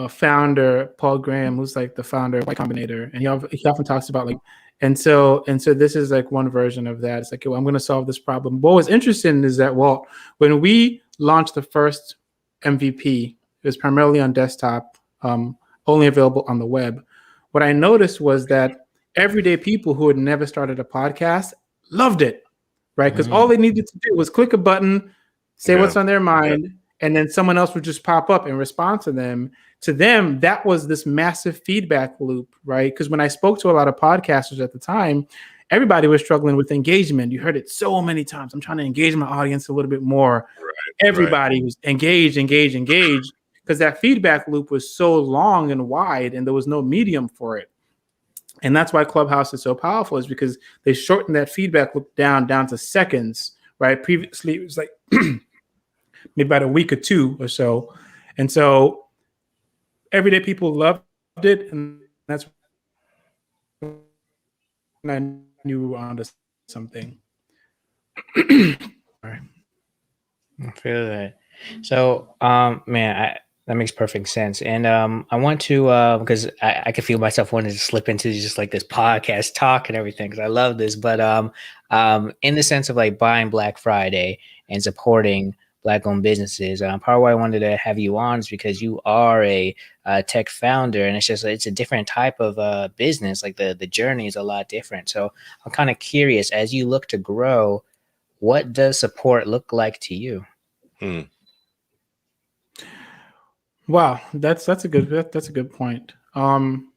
founder, Paul Graham, who's like the founder of Y Combinator, and he often talks about like, and so this is like one version of that. It's like, well, I'm going to solve this problem. What was interesting is that, well, when we launched the first MVP, it was primarily on desktop, only available on the web. What I noticed was that everyday people who had never started a podcast loved it, right? Because all they needed to do was click a button, say what's on their mind, and then someone else would just pop up and respond to them. To them, that was this massive feedback loop, right? Because when I spoke to a lot of podcasters at the time, everybody was struggling with engagement. You heard it so many times. I'm trying to engage my audience a little bit more. Everybody was engaged, because that feedback loop was so long and wide, and there was no medium for it. And that's why Clubhouse is so powerful, is because they shortened that feedback loop down to seconds, right? Previously, it was like maybe about a week or two or so. And so everyday people loved it. And that's when I knew we were onto something. I feel that. So, man, That makes perfect sense. And I want to, because I can feel myself wanting to slip into just like this podcast talk and everything, because I love this. But in the sense of like buying Black Friday and supporting Black owned businesses, part of why I wanted to have you on is because you are a tech founder, and it's a different type of business. Like the journey is a lot different. So I'm kind of curious, as you look to grow, what does support look like to you? Hmm. Wow, that's a good point. In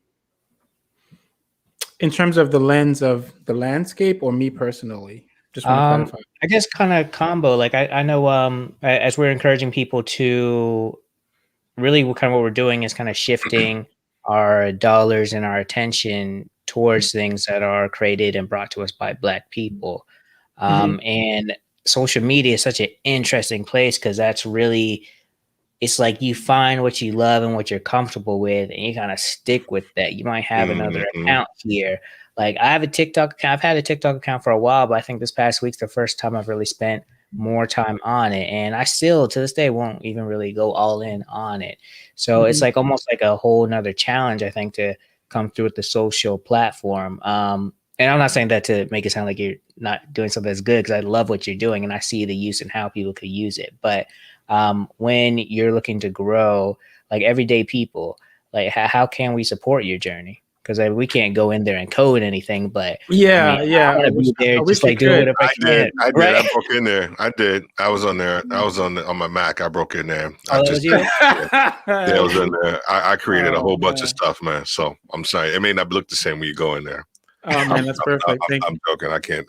terms of the lens of the landscape, or me personally, just want to clarify. I guess kind of combo. Like I know as we're encouraging people to really kind of what we're doing is kind of shifting our dollars and our attention towards things that are created and brought to us by Black people. And social media is such an interesting place because that's really, it's like you find what you love and what you're comfortable with, and you kind of stick with that. You might have another account here. Like I have a TikTok account. I've had a TikTok account for a while, but I think this past week's the first time I've really spent more time on it. And I still to this day won't even really go all in on it. So it's like almost like a whole nother challenge, I think, to come through with the social platform. And I'm not saying that to make it sound like you're not doing something that's good, because I love what you're doing and I see the use and how people could use it. But when you're looking to grow, like everyday people, like how can we support your journey? Because we can't go in there and code anything, but Yeah, yeah. I want to be there, just like doing whatever I can. I Right? I broke in there. I did. I was on there. I was on my Mac. I broke in there. Oh, that was you? Yeah, I was in there. I created a Oh, whole bunch of man. stuff, man. So I'm sorry. It may not look the same when you go in there. Oh man, that's perfect. Thank you. I'm joking. I can't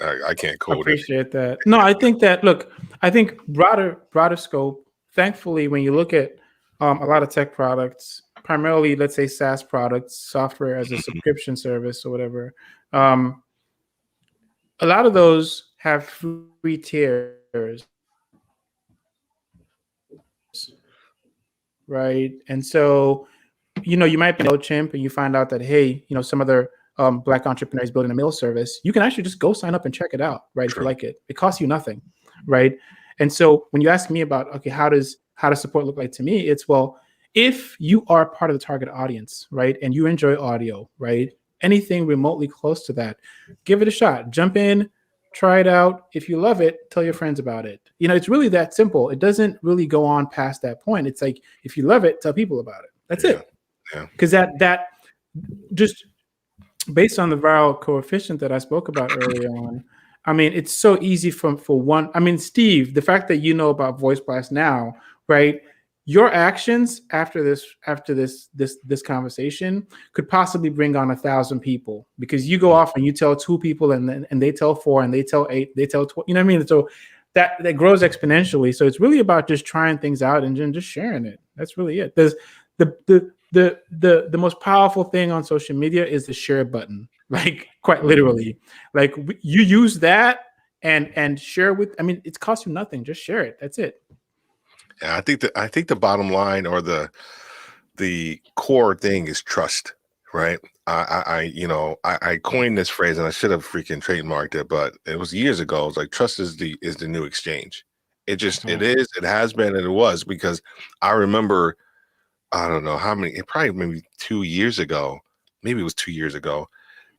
code it. Appreciate that. No, I think that, look, I think broader scope. Thankfully, when you look at a lot of tech products, primarily let's say SaaS products, software as a subscription service or whatever, a lot of those have free tiers, right? And so, you might be MailChimp and you find out that, hey, some other Black entrepreneurs building a mail service. You can actually just go sign up and check it out, right? True. If you like it. It costs you nothing, right? And so when you ask me about, okay, how does support look like to me? It's, well, if you are part of the target audience, right, and you enjoy audio, right, anything remotely close to that, give it a shot. Jump in, try it out. If you love it, tell your friends about it. It's really that simple. It doesn't really go on past that point. It's like, if you love it, tell people about it. That's it. Yeah. Because that just based on the viral coefficient that I spoke about earlier on, I mean, it's so easy for one. I mean, Steve, the fact that you know about Voice Blast now, right? Your actions after this conversation could possibly bring on 1,000 people, because you go off and you tell 2 people, and they tell 4, and they tell 8, they tell 12. You know what I mean? So that grows exponentially. So it's really about just trying things out and then just sharing it. That's really it. There's the most powerful thing on social media is the share button, like quite literally. Like you use that and share with. I mean, it costs you nothing. Just share it. That's it. Yeah, I think the bottom line, or the core thing, is trust, right? I coined this phrase, and I should have freaking trademarked it, but it was years ago. It was like, trust is the new exchange. It has been, and it was, because I remember, I don't know how many, probably maybe 2 years ago, maybe it was 2 years ago,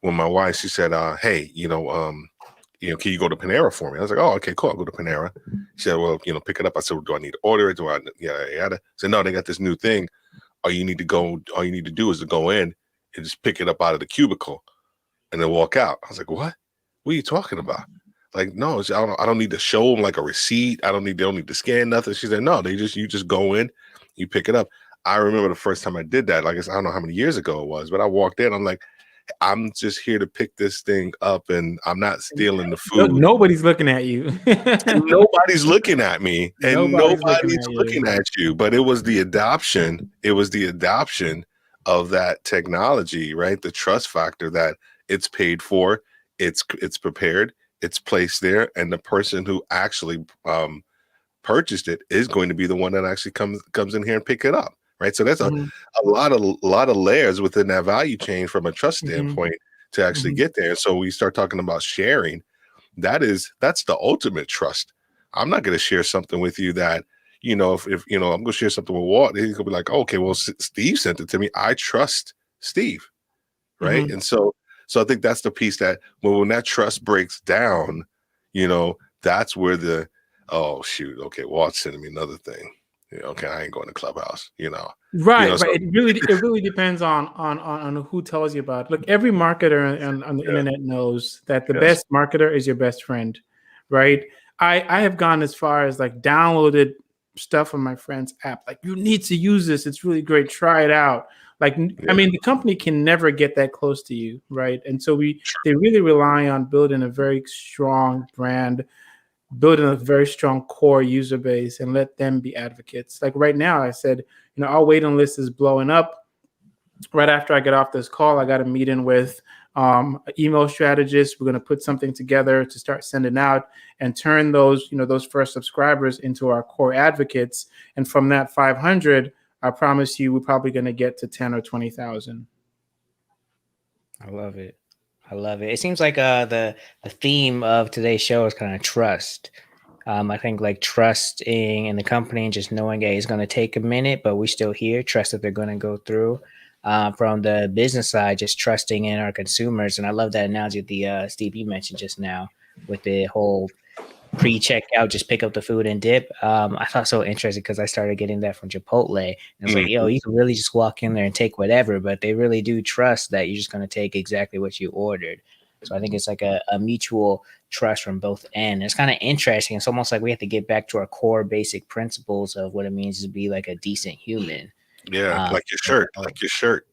when my wife, she said, hey, can you go to Panera for me? I was like, oh, okay, cool. I'll go to Panera. She said, well, pick it up. I said, well, do I need to order it? Do I, yada. I said, no, they got this new thing. All you need to do is to go in and just pick it up out of the cubicle and then walk out. I was like, what? What are you talking about? Like, no, I don't need to show them like a receipt. They don't need to scan nothing. She said, no, you just go in, you pick it up. I remember the first time I did that, like I don't know how many years ago it was, but I walked in, I'm like, I'm just here to pick this thing up, and I'm not stealing the food. Nobody's looking at you. Nobody's looking at me, and nobody's looking at you. But it was the adoption. It was the adoption of that technology, right? The trust factor that it's paid for, it's prepared, it's placed there, and the person who actually purchased it is going to be the one that actually comes in here and pick it up. Right. So that's a lot of layers within that value chain from a trust standpoint to actually get there. So we start talking about sharing. That's the ultimate trust. I'm not going to share something with you that if I'm gonna share something with Walt, he's gonna be like, okay, well, Steve sent it to me. I trust Steve, right? Mhm. And so I think that's the piece that when that trust breaks down, that's where oh shoot, okay, Walt's sending me another thing. Okay, I ain't going to Clubhouse, Right, so right. It really depends on who tells you about it. Look, every marketer on the yeah, internet knows that the yes, best marketer is your best friend, right? I have gone as far as like downloaded stuff on my friend's app. Like, you need to use this. It's really great. Try it out. Like, I yeah, mean, the company can never get that close to you, right? And so they really rely on building a very strong brand, building a very strong core user base, and let them be advocates. Like right now, I said, our waiting list is blowing up. Right after I get off this call, I got a meeting with an email strategist. We're going to put something together to start sending out and turn those first subscribers into our core advocates. And from that 500, I promise you, we're probably going to get to 10 or 20,000. I love it. I love it. It seems like the theme of today's show is kind of trust. I think like trusting in the company and just knowing, hey, it's going to take a minute, but we're still here. Trust that they're going to go through. From the business side, just trusting in our consumers. And I love that analogy that Steve, you mentioned just now with the whole pre-checkout, just pick up the food and dip. I thought so interesting because I started getting that from Chipotle. And it's like, yo, you can really just walk in there and take whatever, but they really do trust that you're just going to take exactly what you ordered. So I think it's like a mutual trust from both ends. It's kind of interesting. It's almost like we have to get back to our core basic principles of what it means to be like a decent human. yeah, like your shirt.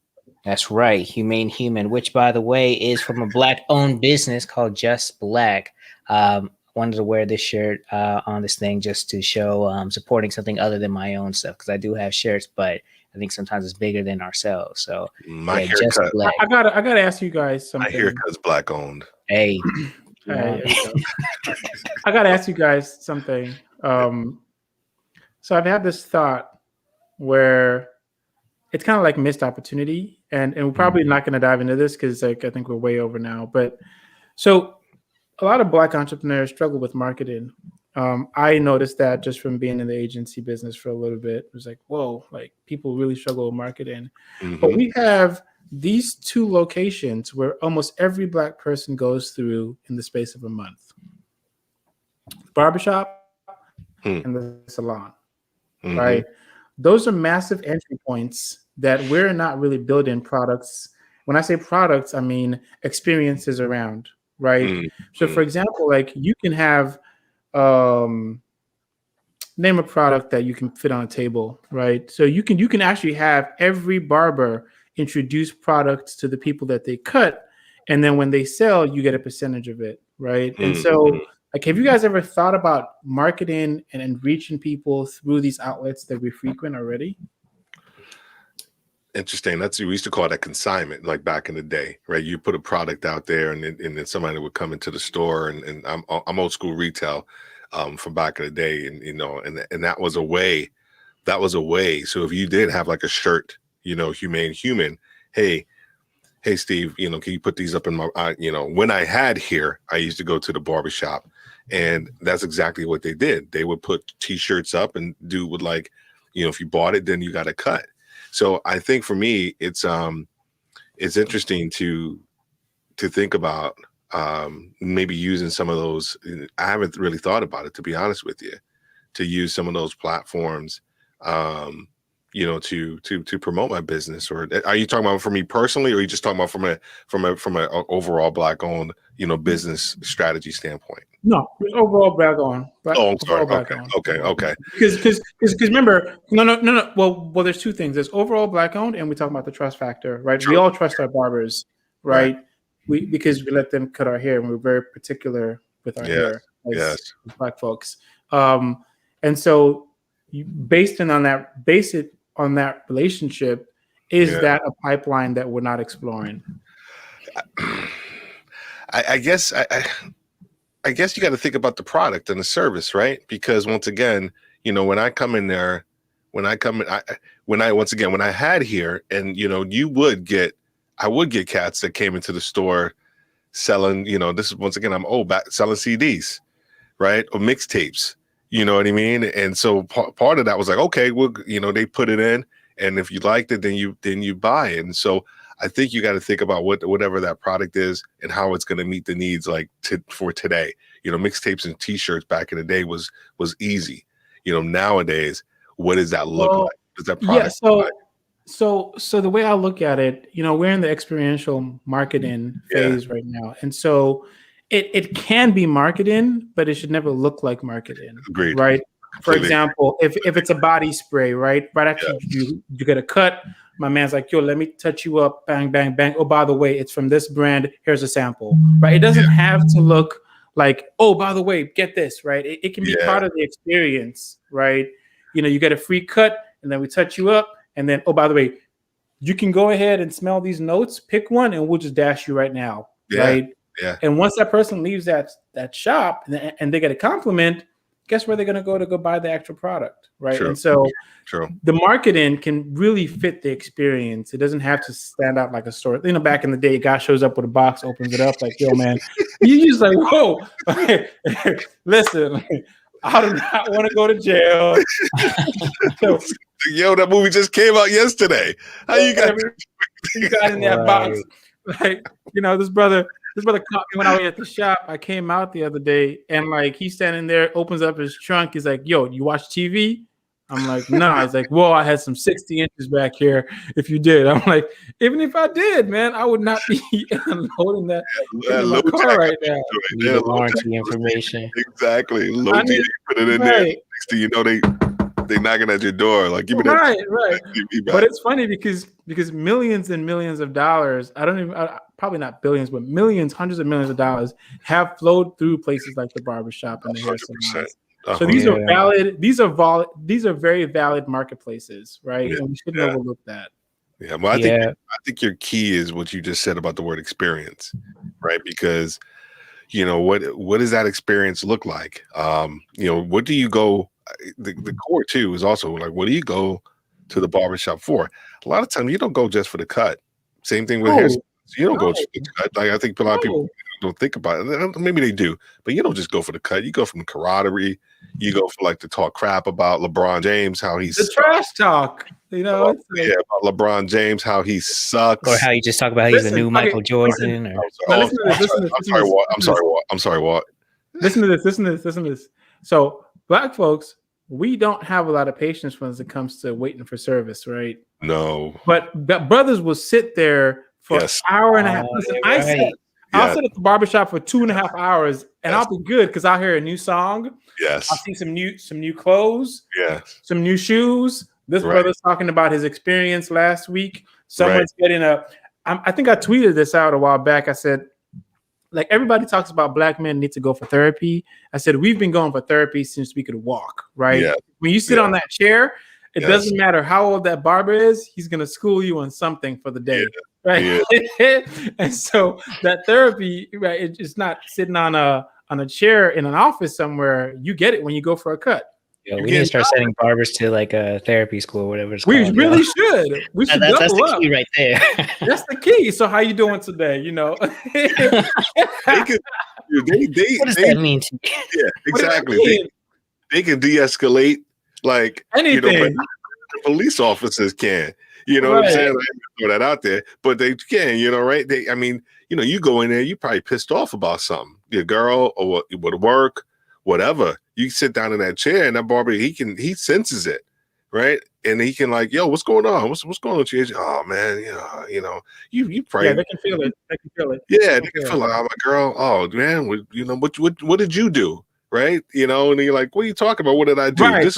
That's right. Humane Human, which by the way is from a Black owned business called Just Black. Wanted to wear this shirt on this thing just to show supporting something other than my own stuff, because I do have shirts, but I think sometimes it's bigger than ourselves. So My yeah, Just haircut, Black. I gotta ask you guys my something. haircut's Black owned. Hey, There you go. I gotta ask you guys something. So I've had this thought where it's kind of like missed opportunity, and we're probably not going to dive into this because I think we're way over now. But so a lot of Black entrepreneurs struggle with marketing. I noticed that just from being in the agency business for a little bit. It was like, whoa, like people really struggle with marketing. But we have these two locations where almost every Black person goes through in the space of a month: the barbershop and the salon. Right? Those are massive entry points that we're not really building products. When I say products, I mean experiences around, right? So for example, like you can have name a product that you can fit on a table, right? So you can actually have every barber introduce products to the people that they cut, and then when they sell, you get a percentage of it, right? And so like, have you guys ever thought about marketing and reaching people through these outlets that we frequent already? Interesting. We used to call that consignment, like back in the day, right? You put a product out there, and then somebody would come into the store, and I'm old school retail from back in the day, and that was a way. That was a way. So if you did have like a shirt, Humane Human, hey Steve, can you put these up in my, when I had here, I used to go to the barbershop, and that's exactly what they did. They would put t-shirts up and do with like, if you bought it, then you got a cut. So I think for me, it's interesting to think about maybe using some of those. I haven't really thought about it, to be honest with you, to use some of those platforms, to promote my business. Or are you talking about for me personally, or are you just talking about from a overall Black owned, business strategy standpoint? No, overall Black owned. Oh, I'm sorry. Okay. Because remember, no. Well, there's two things. There's overall Black owned, and we talk about the trust factor, right? True. We all trust our barbers, right? Because we let them cut our hair, and we're very particular with our hair as Black folks. And so, based on that relationship, is that a pipeline that we're not exploring? I guess you got to think about the product and the service, right? Because once again, when I come in there, when I had here, and I would get cats that came into the store selling, this is once again, I'm old, back selling CDs, right? Or mixtapes. You know what I mean? And so part of that was like, okay, well, they put it in, and if you liked it, then you buy it. And so I think you got to think about whatever that product is and how it's going to meet the needs for today. Mixtapes and T-shirts back in the day was easy. Nowadays, what does that look like? Does that product look like? So the way I look at it, we're in the experiential marketing phase right now, and so it can be marketing, but it should never look like marketing. Agreed. Right. For Completely. example, if it's a body spray, right after you get a cut, my man's like, yo, let me touch you up, bang, bang, bang. Oh, by the way, it's from this brand. Here's a sample, right? It doesn't have to look like, oh, by the way, get this, right? It can be part of the experience, right? You get a free cut, and then we touch you up, and then, oh, by the way, you can go ahead and smell these notes, pick one, and we'll just dash you right now, right? Yeah. And once that person leaves that shop and they get a compliment, guess where they're going to go buy the actual product, right? True. And so True. the marketing can really fit the experience. It doesn't have to stand out like a store. Back in the day, a guy shows up with a box, opens it up, like, yo, man, you just like, whoa, listen, I do not want to go to jail. So, yo, that movie just came out yesterday. How you got in that box? Like, this brother caught me when I was at the shop. I came out the other day, and like he's standing there, opens up his trunk. He's like, "Yo, you watch TV?" I'm like, "No." Nah. He's like, "Whoa, I had some 60 inches back here. If you did," I'm like, "Even if I did, man, I would not be unloading that in my car right now." The warranty information. Exactly. Low T, put it in there. Next thing you know, they knocking at your door, like, give me that. Right. But it's funny because millions and millions of dollars, probably not billions, but millions, hundreds of millions of dollars have flowed through places like the barbershop and the hair salons. So these are valid. These are very valid marketplaces, right? And we shouldn't overlook that. Yeah, well, I think your key is what you just said about the word experience, right? Because what does that experience look like? What do you go? The core too is also like, what do you go to the barbershop for? A lot of times you don't go just for the cut. Same thing with hair. You don't go to the cut. Like, I think a lot of people don't think about it. Maybe they do, but you don't just go for the cut. You go from the camaraderie. You go for to talk crap about LeBron James, how he's the trash talk. About LeBron James, how he sucks, or how you just talk about he's the new Michael Jordan. I'm sorry, Walt. Listen to this. So Black folks, we don't have a lot of patience when it comes to waiting for service, right? No. But brothers will sit there for an hour and a half. Listen, I'll sit at the barbershop for 2.5 hours, and I'll be good because I'll hear a new song. Yes. I'll see some new clothes. Yes. Some new shoes. This brother's talking about his experience last week. Someone's getting I think I tweeted this out a while back. I said, like, everybody talks about Black men need to go for therapy. I said, we've been going for therapy since we could walk, right? Yeah. When you sit on that chair, it doesn't matter how old that barber is. He's going to school you on something for the day, right? Yeah. And so that therapy, right, it's not sitting on a chair in an office somewhere. You get it when you go for a cut. Yeah, we need to start sending barbers to like a therapy school, whatever it's called. We really should. We should. That's the key right there. That's the key. So how you doing today? What does that mean to you? Yeah, exactly. They can de-escalate like anything. But police officers can. You know what I'm saying? I throw that out there, but they can. Right? You go in there, you probably pissed off about something. Your girl or what work. Whatever, you sit down in that chair and that barber, he senses it, right? And he can like, yo, what's going on? What's going on with you? Oh man, you probably they can feel it. They can feel it. Yeah, they can feel like, oh my girl, oh man, what did you do? Right? And you're like, what are you talking about? What did I do? Right.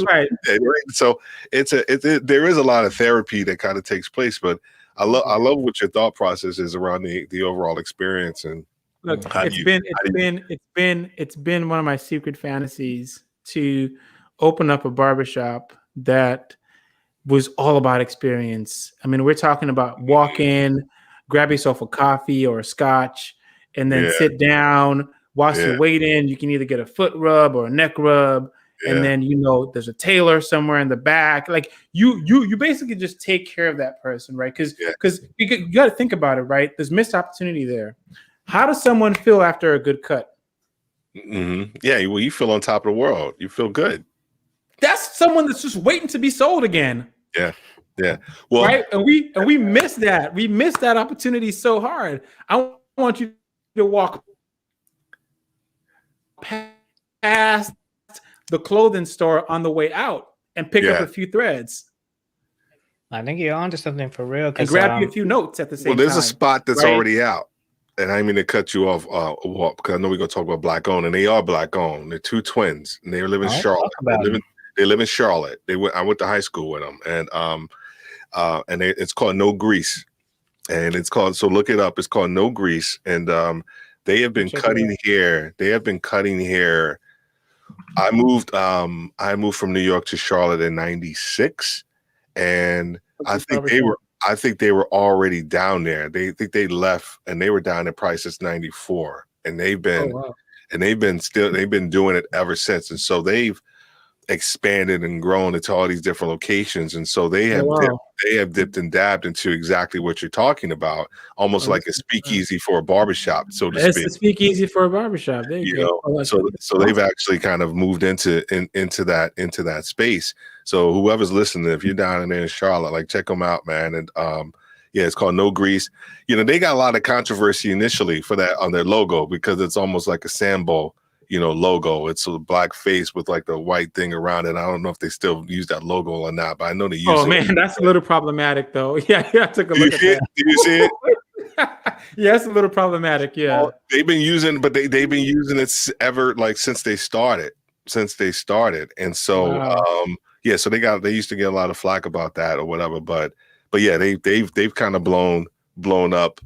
So there is a lot of therapy that kind of takes place, but I love what your thought process is around the overall experience. And look, it's been one of my secret fantasies to open up a barbershop that was all about experience. I mean, we're talking about walk in, grab yourself a coffee or a scotch, and then sit down. Whilst you're waiting, you can either get a foot rub or a neck rub, and then there's a tailor somewhere in the back. Like you basically just take care of that person, right? Because you got to think about it, right? There's missed opportunity there. How does someone feel after a good cut? Yeah, well, you feel on top of the world. You feel good. That's someone that's just waiting to be sold again. Yeah, yeah. Well, right, and we missed that. We missed that opportunity so hard. I want you to walk past the clothing store on the way out and pick up a few threads. I think you're onto something for real. And grab you a few notes at the same time. Well, there's a spot that's already out. And I mean to cut you off, because I know we're going to talk about Black owned, and they are Black owned. They're two twins, and they live in Charlotte. They live in Charlotte. I went to high school with them, and it's called No Grease, and it's called, so look it up. It's called No Grease, and they have been cutting hair. They have been cutting hair. I moved from New York to Charlotte in '96, and I think they were already down there. They think they left, and they were down there probably since '94, and they've been doing it ever since. And so they've expanded and grown into all these different locations, and so they have dipped and dabbed into exactly what you're talking about, almost like a speakeasy for a barbershop, so to speak. It's a speakeasy for a barbershop. There you go. So they've actually kind of moved into that space. So whoever's listening, if you're down there in Charlotte, like, check them out, man. And it's called No Grease. They got a lot of controversy initially for that on their logo, because it's almost like a Sambo logo. It's a black face with like the white thing around it. I don't know if they still use that logo or not, but I know they use it. Oh man, that's a little problematic though. Yeah, I took a look at that. Did you see it? Yeah, it's a little problematic. Yeah. Well, they've been using it ever, like, since they started. And so so they used to get a lot of flack about that or whatever, but yeah, they've kind of blown up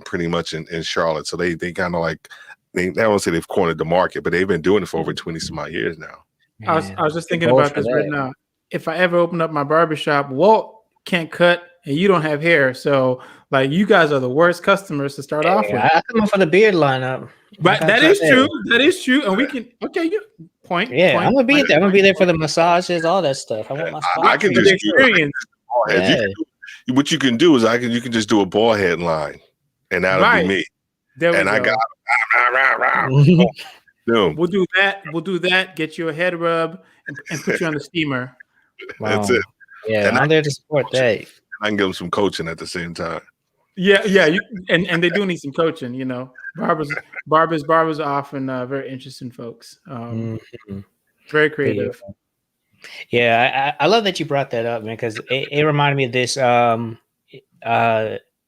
pretty much in Charlotte. So they kind of like, I don't want to say they've cornered the market, but they've been doing it for over 20 some odd years now. I was just thinking about this right now. If I ever open up my barbershop, Walt can't cut and you don't have hair. So like, you guys are the worst customers to start off with. I come up for the beard lineup. But that is true. That is true. And we can, point. I'm going to be there. I'm going to be there for the massages, all that stuff. I want my spot. I can just experience. What you can do is you can just do a bald head line, and that'll be me. There we go. I got We'll do that. Get you a head rub and put you on the steamer. Wow. That's it. Yeah, and I'm there to support that. I can give them some coaching at the same time. Yeah. And they do need some coaching. Barbers are often very interesting folks. Very creative. Yeah, I love that you brought that up, man, because it reminded me of this.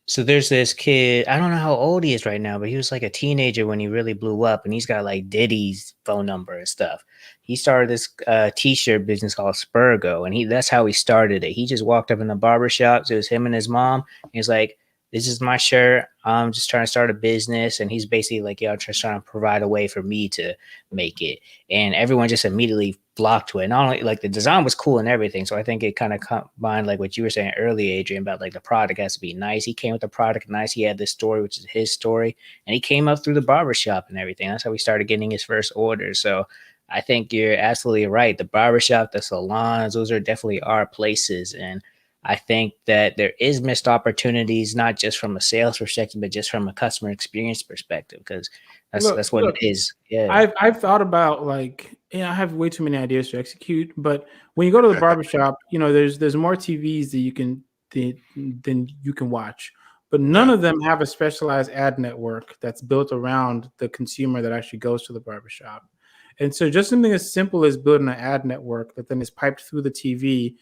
So there's this kid, I don't know how old he is right now, but he was like a teenager when he really blew up, and he's got like Diddy's phone number and stuff. He started this t-shirt business called Spurgo, and that's how he started it. He just walked up in the barbershop. So it was him and his mom. He was like, "This is my shirt. I'm just trying to start a business." And he's basically like, "Yo, I'm just trying to provide a way for me to make it." And everyone just immediately flocked to it. Not only like the design was cool and everything. So I think it kind of combined like what you were saying earlier, Adrian, about like the product has to be nice. He came with the product nice. He had this story, which is his story. And he came up through the barbershop and everything. That's how he started getting his first orders. So I think you're absolutely right. The barbershop, the salons, those are definitely our places. And I think that there is missed opportunities, not just from a sales perspective, but just from a customer experience perspective, because that's what it is. Yeah, I've thought about like, I have way too many ideas to execute, but when you go to the barbershop, there's more TVs that than you can watch, but none of them have a specialized ad network that's built around the consumer that actually goes to the barbershop. And so just something as simple as building an ad network that then is piped through the TV,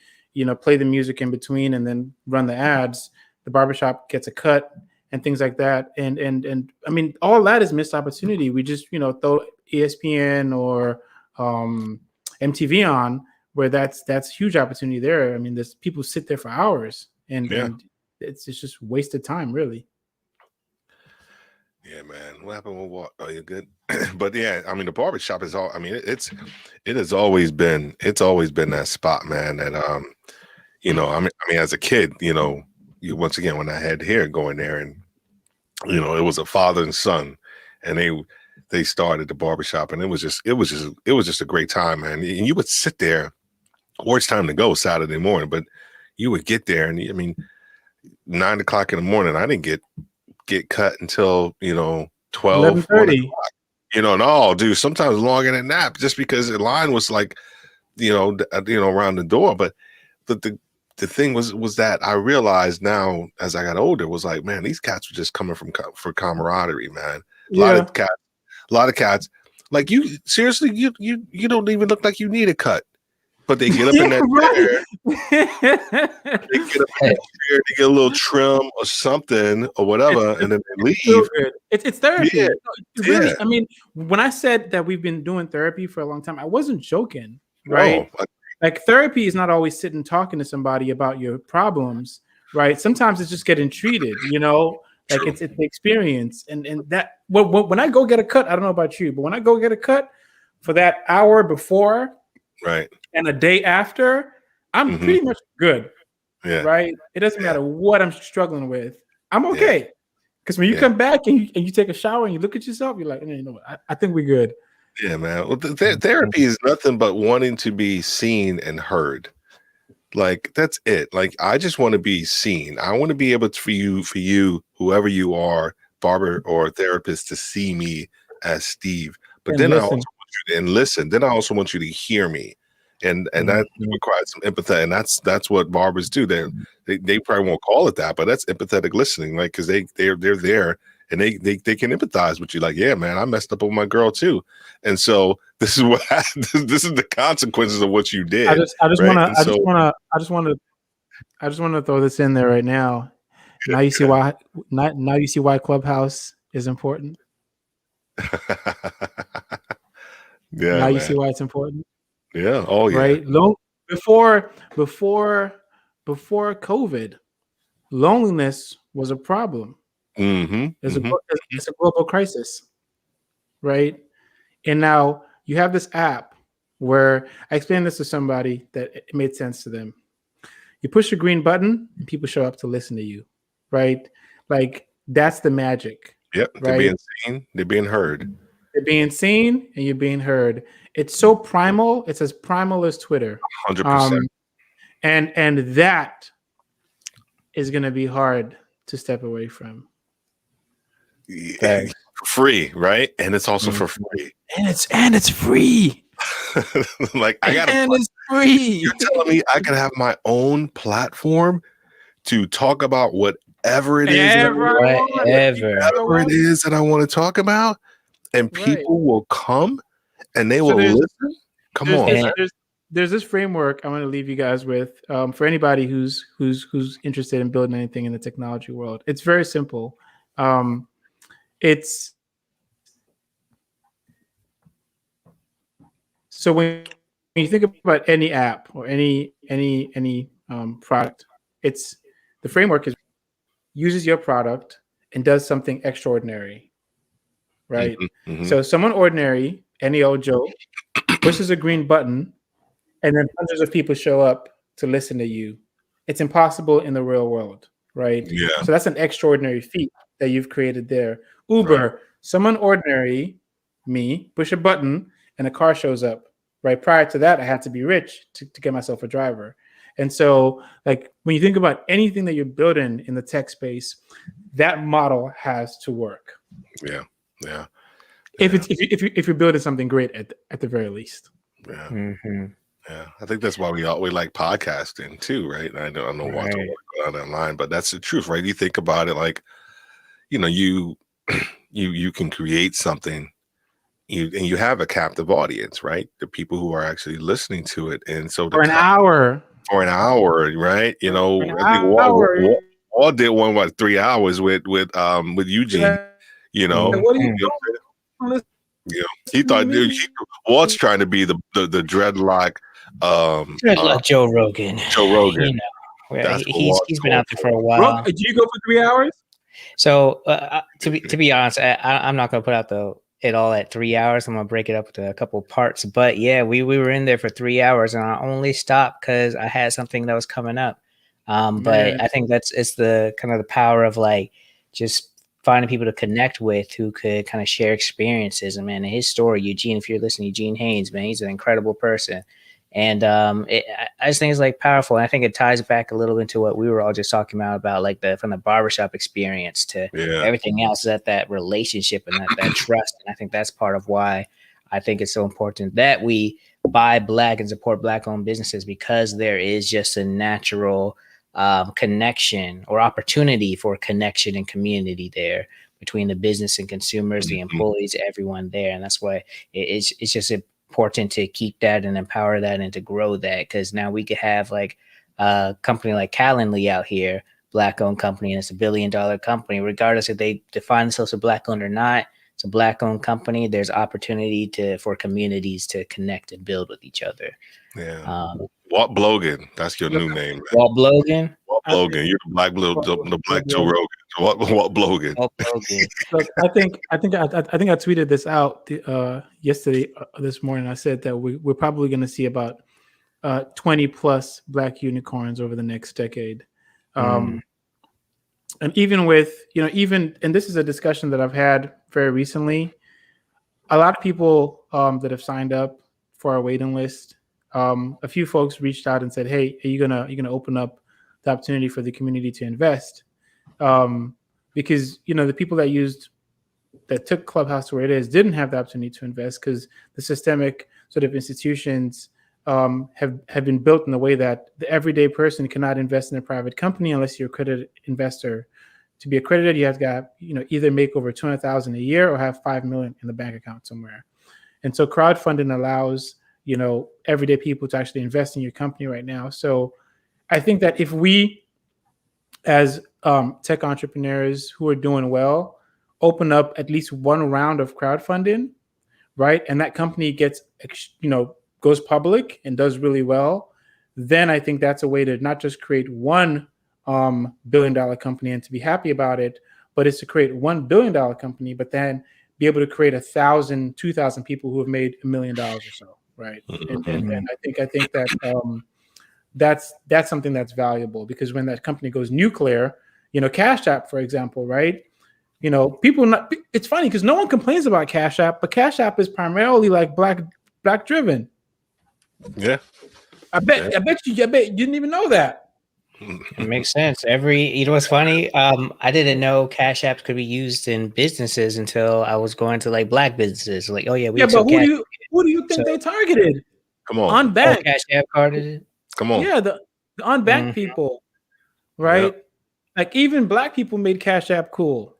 play the music in between and then run the ads, the barbershop gets a cut and things like that. And I mean, all that is missed opportunity. We just, throw ESPN or MTV on, where that's huge opportunity there. I mean, there's people sit there for hours and it's just wasted time, really. Yeah, man. What happened with what? Oh, you're good. But yeah, I mean, the barbershop is all, I mean, it has always been that spot, man. And, I mean, as a kid, once again, when I had hair going there and, it was a father and son, and they started the barbershop, and it was just a great time, man. And you would sit there, worst time to go Saturday morning, but you would get there, and I mean, 9 o'clock in the morning, I didn't get cut until 12, 11:30. No, dude. Sometimes longer than that, just because the line was like, around the door. But the thing was that I realized now as I got older was like, man, these cats were just coming for camaraderie, man. A lot of cats. Like you, seriously, you don't even look like you need a cut, but they get up in that chair, they get up in that chair, they get a little trim or something or whatever, and then they leave. It's therapy. Yeah. Really, Yeah. I mean, when I said that we've been doing therapy for a long time, I wasn't joking, right? No, Like therapy is not always sitting talking to somebody about your problems, right? Sometimes it's just getting treated, like True. it's the experience. And that when I go get a cut, I don't know about you, but when I go get a cut for that hour before right. and a day after, I'm Mhm. pretty much good, Yeah. right? It doesn't matter what I'm struggling with. I'm okay. Because when you Yeah. come back and you take a shower and you look at yourself, you're like, you know what? I think we're good. Yeah, man. Well, therapy is nothing but wanting to be seen and heard. Like that's it. Like I just want to be seen. I want to be able to, for you, whoever you are, barber or therapist, to see me as Steve. But And then I listen. also want you to listen. Then I also want you to hear me, and that requires some empathy. And that's what barbers do. They probably won't call it that, but that's empathetic listening, right? Because they're there. And they can empathize with you, like, yeah, man, I messed up with my girl too, and so this is what this is the consequences of what you did. I just right? want to throw this in there right now. Now you see why. Now you see why Clubhouse is important. Yeah. Now you man. see why it's important. Yeah. Oh yeah. Right. Before COVID, loneliness was a problem. Mm-hmm. It's a global crisis, right? And now you have this app where I explained this to somebody that it made sense to them. You push a green button and people show up to listen to you, right? Like that's the magic. Yep. They're right? being seen. They're being heard. You're being seen and you're being heard. It's so primal. It's as primal as Twitter. 100%. And that is going to be hard to step away from. For free, right? And it's also for free. And it's free. Like it's free. You're telling me I can have my own platform to talk about whatever it is, whatever it is that I want to talk about, and people will come and they will listen. Come on. There's this framework I want to leave you guys with for anybody who's interested in building anything in the technology world. It's very simple. It's so when you think about any app or any product, it's the framework is uses your product and does something extraordinary, right? Mm-hmm. So someone ordinary, any old Joe, pushes a green button, and then hundreds of people show up to listen to you. It's impossible in the real world, right? Yeah. So that's an extraordinary feat that you've created there. Uber, someone ordinary, me, push a button and a car shows up, right? Prior to that, I had to be rich to get myself a driver. And so like when you think about anything that you're building in the tech space, that model has to work. Yeah. Yeah. If you're building something great at the very least. Yeah. Mm-hmm. Yeah, I think that's why we like podcasting too, right? I don't know why to work on that line, but that's the truth, right? You think about it, like, you can create something, and you have a captive audience, right? The people who are actually listening to it, and so For an hour, right? I think Walt did one 3 hours with Eugene. What are you doing? He thought Walt's trying to be the dreadlock. Joe Rogan. He's been out there for a while. Did you go for 3 hours? So to be honest, I'm not gonna put out it all at 3 hours. I'm gonna break it up into a couple parts. But yeah, we were in there for 3 hours, and I only stopped because I had something that was coming up. But I think it's the kind of the power of like just finding people to connect with who could kind of share experiences. And man, his story, Eugene, if you're listening, Eugene Haynes, man, he's an incredible person. And I just think it's like powerful. And I think it ties back a little bit to what we were all just talking about like from the barbershop experience to everything else, that relationship and that trust. And I think that's part of why I think it's so important that we buy Black and support Black owned businesses, because there is just a natural connection or opportunity for connection and community there between the business and consumers, the employees, everyone there. And that's why it's just important to keep that and empower that and to grow that, because now we could have like a company like Calendly out here, Black owned company, and it's $1 billion company, regardless if they define themselves as Black owned or not. It's a Black owned company. There's opportunity for communities to connect and build with each other. Yeah. Walt Blogan, that's your new name. Man. Walt Blogan. Walt Blogan, you're the Black Joe Rogan. Walt Blogan. Walt Blogan. Look, I think I tweeted this out yesterday, this morning. I said that we're probably going to see about 20 plus Black unicorns over the next decade. And even with, and this is a discussion that I've had very recently, a lot of people that have signed up for our waiting list, a few folks reached out and said, hey, are you gonna open up the opportunity for the community to invest? Because, the people that took Clubhouse to where it is didn't have the opportunity to invest because the systemic sort of institutions have been built in the way that the everyday person cannot invest in a private company unless you're an accredited investor. To be accredited, you have to either make over $200,000 a year or have $5 million in the bank account somewhere. And so crowdfunding allows everyday people to actually invest in your company right now. So I think that if we, as tech entrepreneurs who are doing well, open up at least one round of crowdfunding, right, and that company gets goes public and does really well, then I think that's a way to not just create one $1 billion company and to be happy about it, but it's to create $1 billion company, but then be able to create 1,000, 2,000 people who have made $1 million or so, right? And I think that that's something that's valuable, because when that company goes nuclear, Cash App, for example, right? It's funny because no one complains about Cash App, but Cash App is primarily like black driven. Yeah. I bet you didn't even know that. It makes sense. What's funny? I didn't know Cash Apps could be used in businesses until I was going to like Black businesses. Like, oh yeah, but who do you think they targeted? Come on, unbanked. Cash App carded it. Come on, yeah, the unbanked people, right? Yep. Like even Black people made Cash App cool.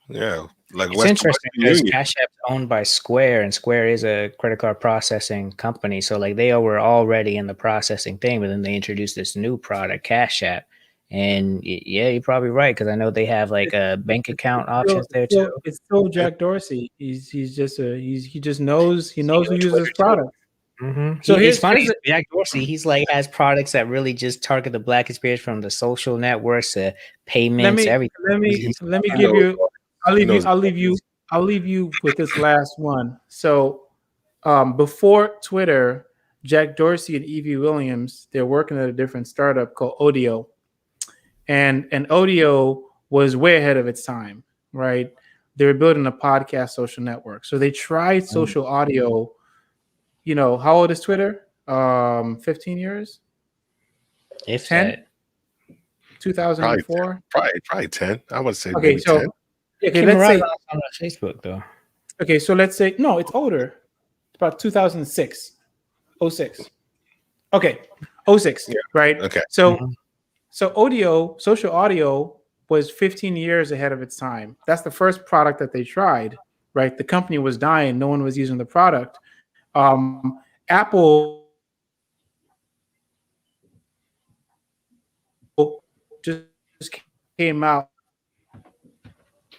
Yeah, like it's interesting because Cash App is owned by Square, and Square is a credit card processing company. So like they were already in the processing thing, but then they introduced this new product, Cash App. And yeah, you're probably right, because I know they have like a bank account options there too. It's still Jack Dorsey. He just knows who uses this product. Mm-hmm. So it's funny, Jack Dorsey, he's like has products that really just target the Black experience, from the social networks to payments, everything. Let me give you. I'll leave you with this last one. So before Twitter, Jack Dorsey and Evie Williams, they're working at a different startup called Odeo. And Odeo was way ahead of its time, right? They were building a podcast social network. So they tried social audio. How old is Twitter? 15 years? If 10? 2004? Probably 10. I would say okay, so 10. Okay, let's say on Facebook though. Okay, so let's say no, it's older. It's about 2006. 06. Okay. 06, right? Okay. So Odeo, social audio, was 15 years ahead of its time. That's the first product that they tried, right? The company was dying, no one was using the product. Apple just came out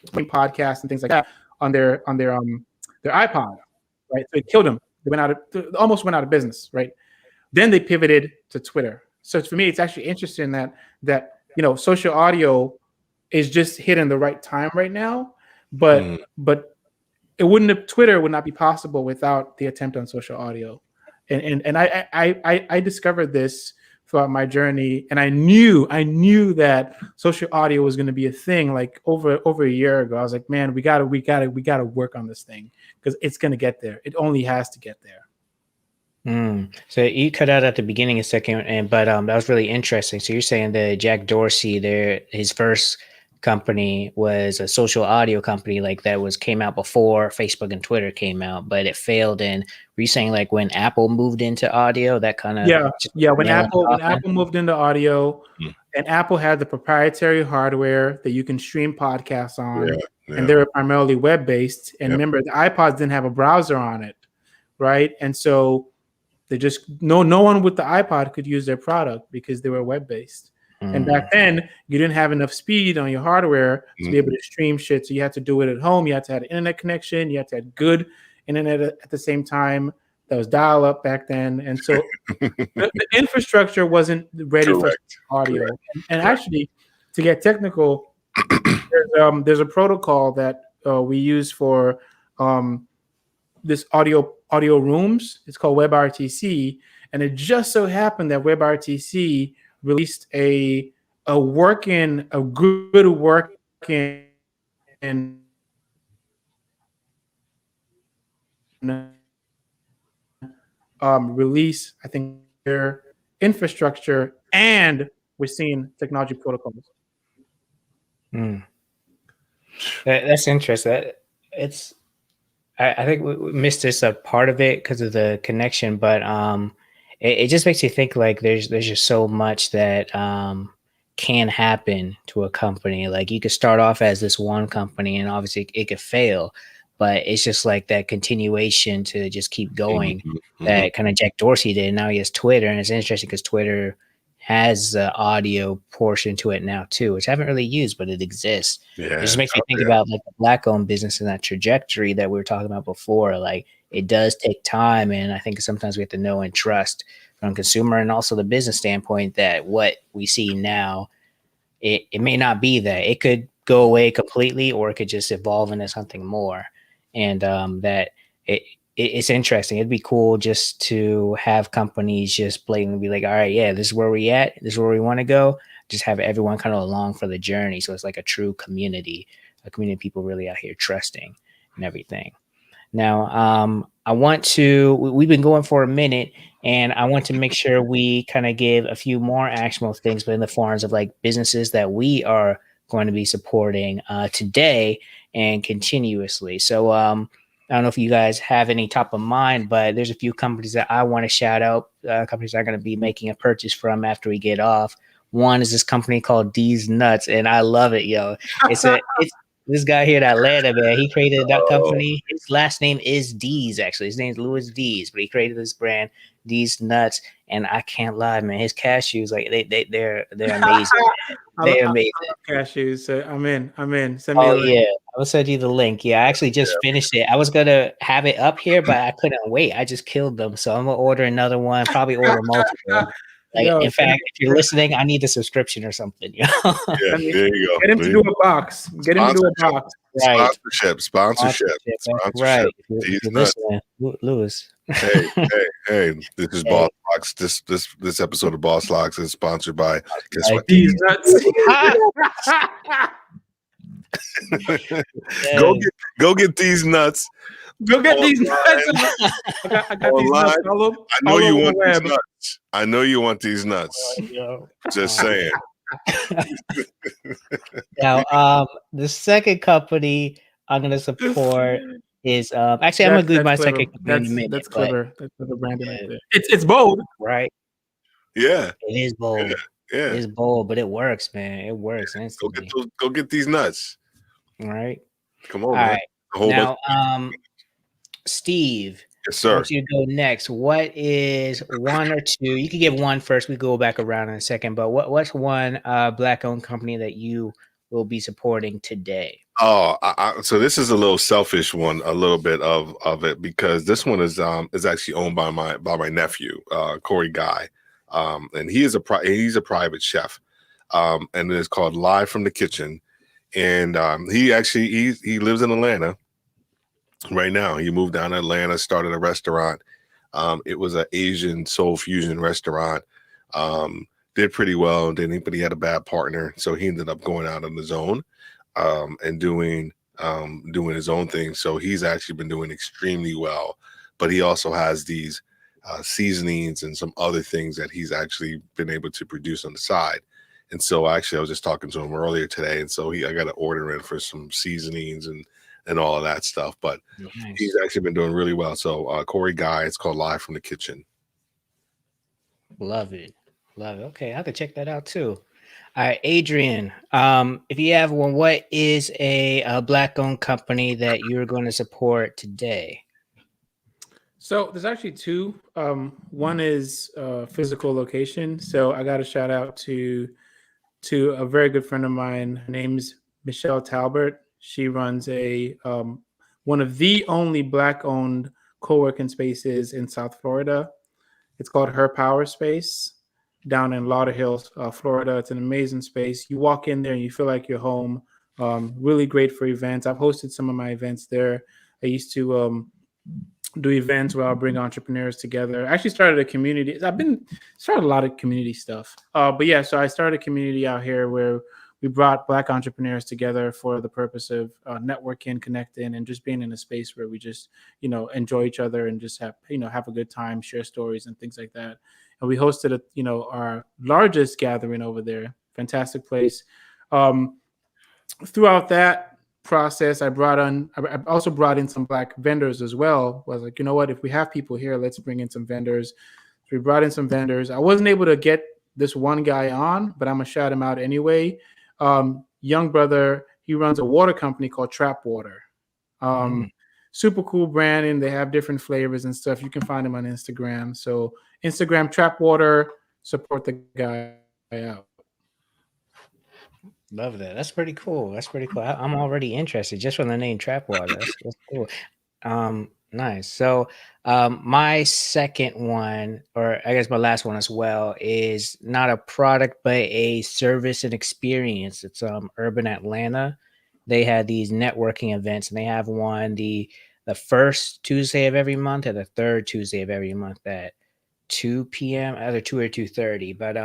podcasts and things like that on their iPod, right? So it killed them. They almost went out of business, right? Then they pivoted to Twitter. So for me, it's actually interesting that social audio is just hitting the right time right now, but Twitter would not be possible without the attempt on social audio, and I discovered this throughout my journey, and I knew that social audio was going to be a thing like over a year ago. I was like, man, we gotta work on this thing because it's going to get there. It only has to get there. So you cut out at the beginning a second, but that was really interesting. So you're saying that Jack Dorsey, his first company was a social audio company, like that came out before Facebook and Twitter came out, but it failed. And were you saying like when Apple moved into audio, that kind of Yeah. When Apple moved into audio, and Apple had the proprietary hardware that you can stream podcasts on, and they were primarily web based. And remember, the iPods didn't have a browser on it, right? And so they just no one with the iPod could use their product because they were web based. And back then, you didn't have enough speed on your hardware to be able to stream shit. So you had to do it at home. You had to have an internet connection. You had to have good internet at the same time. That was dial up back then. And so the infrastructure wasn't ready for audio. And actually, to get technical, there's a protocol that we use for this audio rooms. It's called WebRTC. And it just so happened that WebRTC released a good working release, I think, their infrastructure, and we're seeing technology protocols. That's interesting. I think we missed this a part of it because of the connection, but it just makes you think like there's just so much that can happen to a company. Like you could start off as this one company, and obviously it could fail, but it's just like that continuation to just keep going that kind of Jack Dorsey did. Now he has Twitter, and it's interesting because Twitter has the audio portion to it now too, which I haven't really used, but it exists. It just makes me think about like the Black-owned business and that trajectory that we were talking about before. Like it does take time, and I think sometimes we have to know and trust from consumer and also the business standpoint that what we see now, it may not be that. It could go away completely, or it could just evolve into something more. And that it's interesting. It'd be cool just to have companies just blatantly be like, all right, yeah, this is where we at. This is where we want to go. Just have everyone kind of along for the journey. So it's like a true community, a community of people really out here trusting and everything. Now, we've been going for a minute, and I want to make sure we kind of give a few more actionable things, but in the forms of like businesses that we are going to be supporting today and continuously. So I don't know if you guys have any top of mind, but there's a few companies that I want to shout out, companies that are going to be making a purchase from after we get off. One is this company called D's Nuts, and I love it, yo. It's this guy here in Atlanta, man. He created that company. His last name is D's, actually. His name's Louis D's, but he created this brand, D's Nuts, and I can't lie, man. His cashews, like they're amazing. They're amazing. I love cashews. So I'm in. Send me a link. Yeah. I will send you the link. Yeah, I actually just finished it. I was gonna have it up here, but I couldn't wait. I just killed them. So I'm gonna order another one, probably order multiple. Like, in fact, if you're listening, I need a subscription or something. You know? Yeah, there you go. Get him to do a box. Right. Sponsorship. Right. If you're listening, Louis. Hey. This is Boss Locks. This episode of Boss Locks is sponsored by guess what? These nuts. Go get these nuts. Go get these nuts. I got these nuts. I know you want these nuts. Just saying. Now, the second company I'm going to support is actually I'm going to do my second company in a minute. That's clever. That's clever branding right there. It's bold, right? Yeah, it is bold. Yeah, it's bold, but it works, man. It works instantly. Go get these nuts. All right. Come on. All man. right. Now, Steve. Yes, sir. I want you to go next. What is one or two? You can give one first. We go back around in a second. But what's one Black-owned company that you will be supporting today? Oh, so this is a little selfish one, a little bit of it, because this one is actually owned by my nephew, Corey Guy, and he's a private chef, and it's called Live from the Kitchen, and he lives in Atlanta. Right now, he moved down to Atlanta, started a restaurant. It was an Asian soul fusion restaurant. Did pretty well, but he had a bad partner, so he ended up going out on his own and doing his own thing. So he's actually been doing extremely well. But he also has these seasonings and some other things that he's actually been able to produce on the side. And so actually I was just talking to him earlier today. And so I got an order in for some seasonings and all of that stuff. But Nice. he's actually been doing really well. So Corey Guy, it's called Live from the Kitchen. Love it. Love it. Okay, I have to check that out too. All right, Adrian. If you have one, what is a Black-owned company that you're going to support today? So there's actually two. One is physical location. So I got a shout out to a very good friend of mine. Her name's Michelle Talbert. She runs a one of the only Black-owned co-working spaces in South Florida. It's called Her Power Space down in Lauderhill, Florida. It's an amazing space. You walk in there and you feel like you're home. Really great for events. I've hosted some of my events there. I used to do events where I'll bring entrepreneurs together. I actually started a community. Started a lot of community stuff. But yeah, so I started a community out here where we brought Black entrepreneurs together for the purpose of networking, connecting, and just being in a space where we just, enjoy each other and just have a good time, share stories and things like that. And we hosted our largest gathering over there. Fantastic place. Throughout that process, I also brought in some Black vendors as well. I was like, you know what, if we have people here, let's bring in some vendors. So we brought in some vendors. I wasn't able to get this one guy on, but I'm gonna shout him out anyway. Young brother, he runs a water company called Trap Water. Super cool brand, and they have different flavors and stuff. You can find him on Instagram. So Instagram, Trap Water, support the guy out. Love that. That's pretty cool. That's pretty cool. I'm already interested just from the name Trap Water. That's cool. Nice. So my second one, or I guess my last one as well, is not a product but a service and experience. It's Urban Atlanta. They had these networking events, and they have one the first Tuesday of every month and the third Tuesday of every month at 2 p.m. either 2 or 2:30. But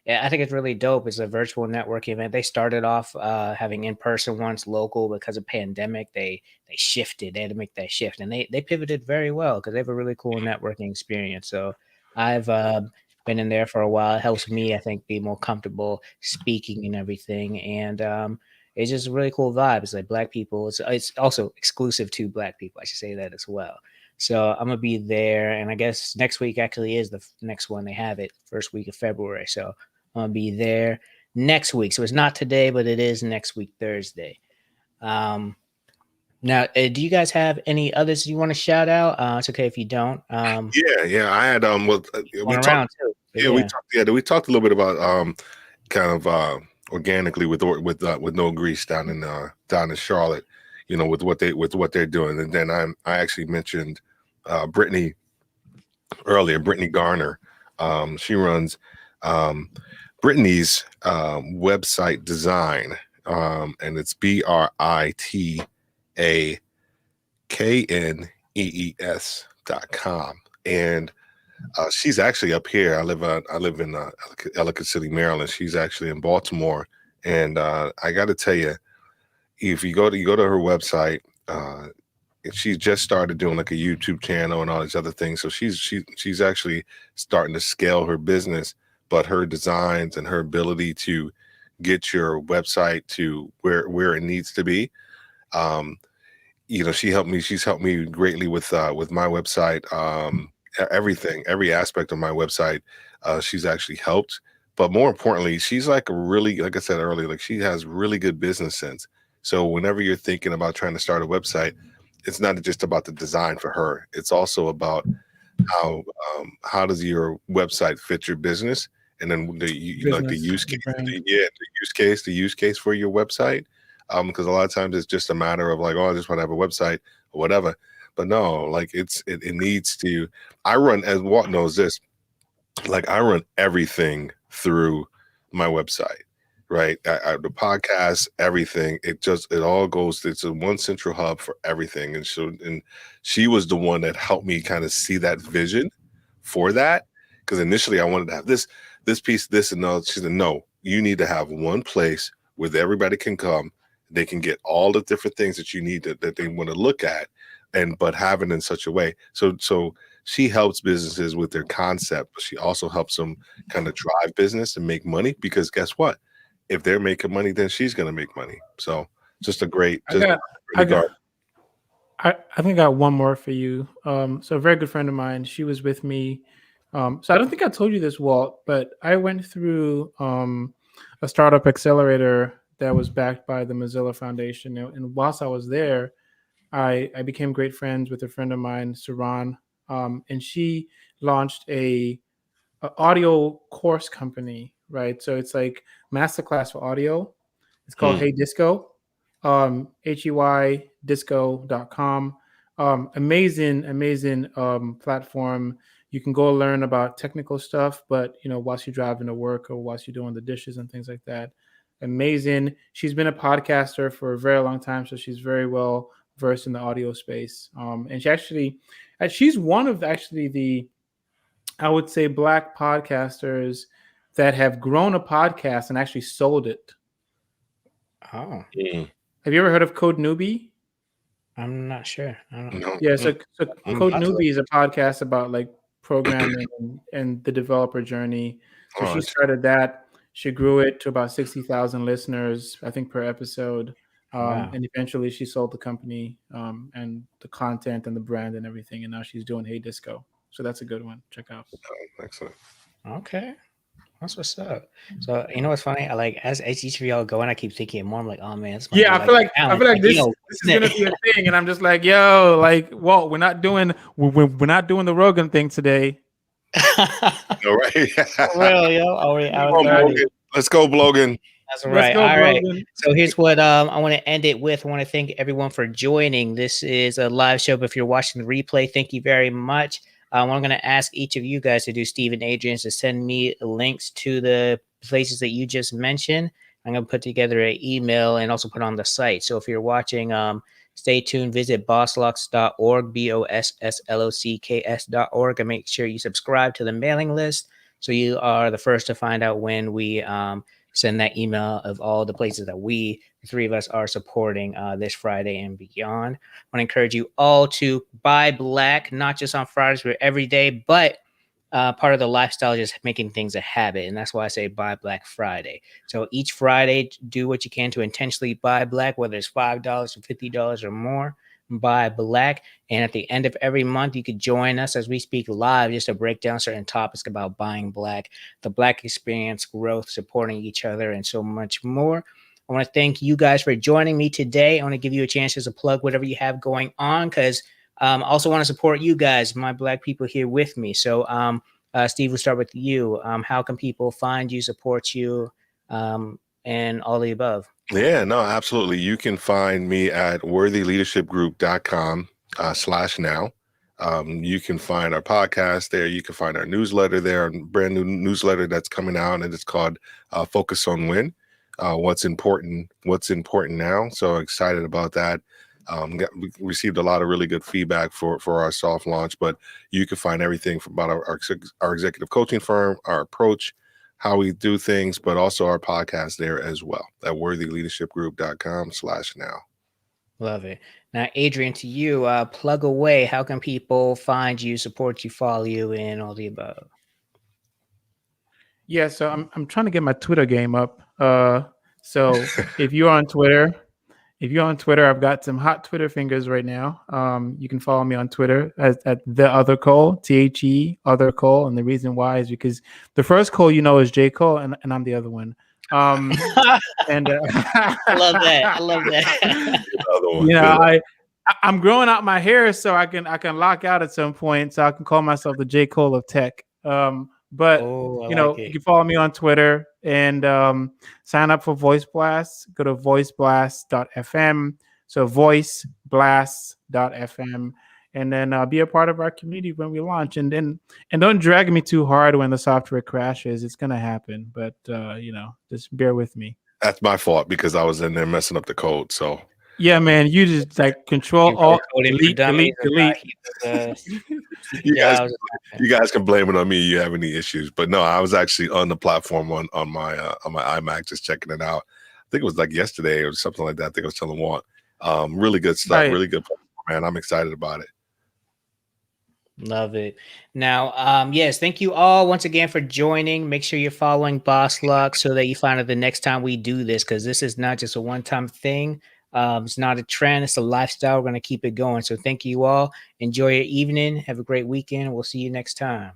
yeah, I think it's really dope. It's a virtual networking event. They started off having in-person ones local because of pandemic. They shifted. They had to make that shift, and they pivoted very well because they have a really cool networking experience. So I've been in there for a while. It helps me, I think, be more comfortable speaking and everything. And it's just a really cool vibe. It's like Black people. It's also exclusive to Black people. I should say that as well. So I'm gonna be there, and I guess next week actually is the next one they have it, first week of February. So I'm gonna be there next week. So it's not today, but it is next week, Thursday. Now, do you guys have any others you want to shout out? It's okay if you don't. Yeah. I had we talked. Too. Yeah, we talked a little bit about kind of organically with No Grease down in Charlotte, with what they're doing. And then I actually mentioned Brittany earlier, Brittany Garner. She runs Brittany's website design, and it's BRITAKNEES.com. And she's actually up here. I live in Ellicott City, Maryland. She's actually in Baltimore. And I got to tell you, if you go to her website, she just started doing like a YouTube channel and all these other things. So she's actually starting to scale her business, but her designs and her ability to get your website to where it needs to be. She's helped me greatly with my website. Every aspect of my website, she's actually helped. But more importantly, she's like like I said earlier, like she has really good business sense. So whenever you're thinking about trying to start a website, it's not just about the design for her. It's also about how does your website fit your business, and then the use case, the use case for your website. Because a lot of times it's just a matter of like, oh, I just want to have a website or whatever. But no, like it needs to. I run, as Walt knows this, like I run everything through my website, right? The podcast, everything. It all goes. It's a one central hub for everything. And she was the one that helped me kind of see that vision for that. Because initially I wanted to have this piece, this and that. She said, no, you need to have one place where everybody can come. They can get all the different things that you need that they want to look at, but have it in such a way. So she helps businesses with their concept, but she also helps them kind of drive business and make money, because guess what? If they're making money, then she's going to make money. So just a great, I got, I regard. got, I think I got one more for you. So a very good friend of mine, she was with me. So I don't think I told you this, Walt, but I went through a startup accelerator that was backed by the Mozilla Foundation. And whilst I was there, I became great friends with a friend of mine, Saran, and she launched a audio course company, right? So it's like masterclass for audio. It's called Hey Disco, HEY disco.com. Amazing platform. You can go learn about technical stuff, but whilst you're driving to work or whilst you're doing the dishes and things like that. Amazing. She's been a podcaster for a very long time, so she's very well versed in the audio space. And she's one of the, I would say, Black podcasters that have grown a podcast and actually sold it. Oh, have you ever heard of Code Newbie? I'm not sure. I don't know. Yeah, so Code Newbie is a podcast about like programming and the developer journey. So she started that. She grew it to about 60,000 listeners, I think, per episode. Wow. And eventually she sold the company and the content and the brand and everything. And now she's doing Hey Disco. So that's a good one. Check out. Excellent. Okay. That's what's up. So you know what's funny? As each of y'all going, I keep thinking more. I'm like, oh man, I feel like this is gonna be a thing, and I'm just like, yo, like, Walt, we're not doing the Rogan thing today. All right. Real, yo. Let's go, Blogan. That's right. All right. So here's what I want to end it with. I want to thank everyone for joining. This is a live show, but if you're watching the replay, thank you very much. I'm going to ask each of you guys to do Steve and Adrian to send me links to the places that you just mentioned. I'm going to put together an email and also put on the site. So if you're watching, stay tuned. Visit bosslocks.org, BOSSLOCKS.org, and make sure you subscribe to the mailing list so you are the first to find out when we send that email of all the places that the three of us, are supporting this Friday and beyond. I want to encourage you all to buy Black, not just on Fridays, but every day, but part of the lifestyle is just making things a habit. And that's why I say buy Black Friday. So each Friday, do what you can to intentionally buy Black, whether it's $5 or $50 or more. Buy Black, and at the end of every month you could join us as we speak live just to break down certain topics about buying Black, the Black experience, growth, supporting each other, and so much more. I want to thank you guys for joining me today. I want to give you a chance to plug whatever you have going on, because I also want to support you guys, my Black people here with me. So Steve, we'll start with you. How can people find you, support you, and all the above? Yeah, no, absolutely. You can find me at worthyleadershipgroup.com/now. You can find our podcast there. You can find our newsletter there, a brand new newsletter that's coming out, and it's called Focus on Win. What's important now. So excited about that. We received a lot of really good feedback for our soft launch, but you can find everything about our executive coaching firm, our approach, how we do things, but also our podcast there as well at worthyleadershipgroup.com/now. Love it. Now, Adrian, to you, plug away. How can people find you, support you, follow you, and all the above? Yeah, so I'm trying to get my Twitter game up. So if you're on Twitter, I've got some hot Twitter fingers right now. You can follow me on Twitter at the other Cole, THE other Cole, and the reason why is because the first Cole is J. Cole, and I'm the other one. And I love that. I'm growing out my hair so I can lock out at some point, so I can call myself the J. Cole of tech. But you can follow me on Twitter and sign up for Voice Blast. Go to voiceblast.fm. So voiceblast.fm, and then be a part of our community when we launch. And don't drag me too hard when the software crashes. It's gonna happen, but just bear with me. That's my fault because I was in there messing up the code. So yeah, man, you just like control alt delete. You guys can blame it on me. You have any issues, but no, I was actually on the platform on my iMac just checking it out. I think it was like yesterday or something like that. I think I was telling Walt. Really good stuff. Right. Really good, man. I'm excited about it. Love it. Now, yes, thank you all once again for joining. Make sure you're following Boss Luck so that you find out the next time we do this, because this is not just a one-time thing. It's not a trend, it's a lifestyle. We're going to keep it going. So thank you all. Enjoy your evening. Have a great weekend. We'll see you next time.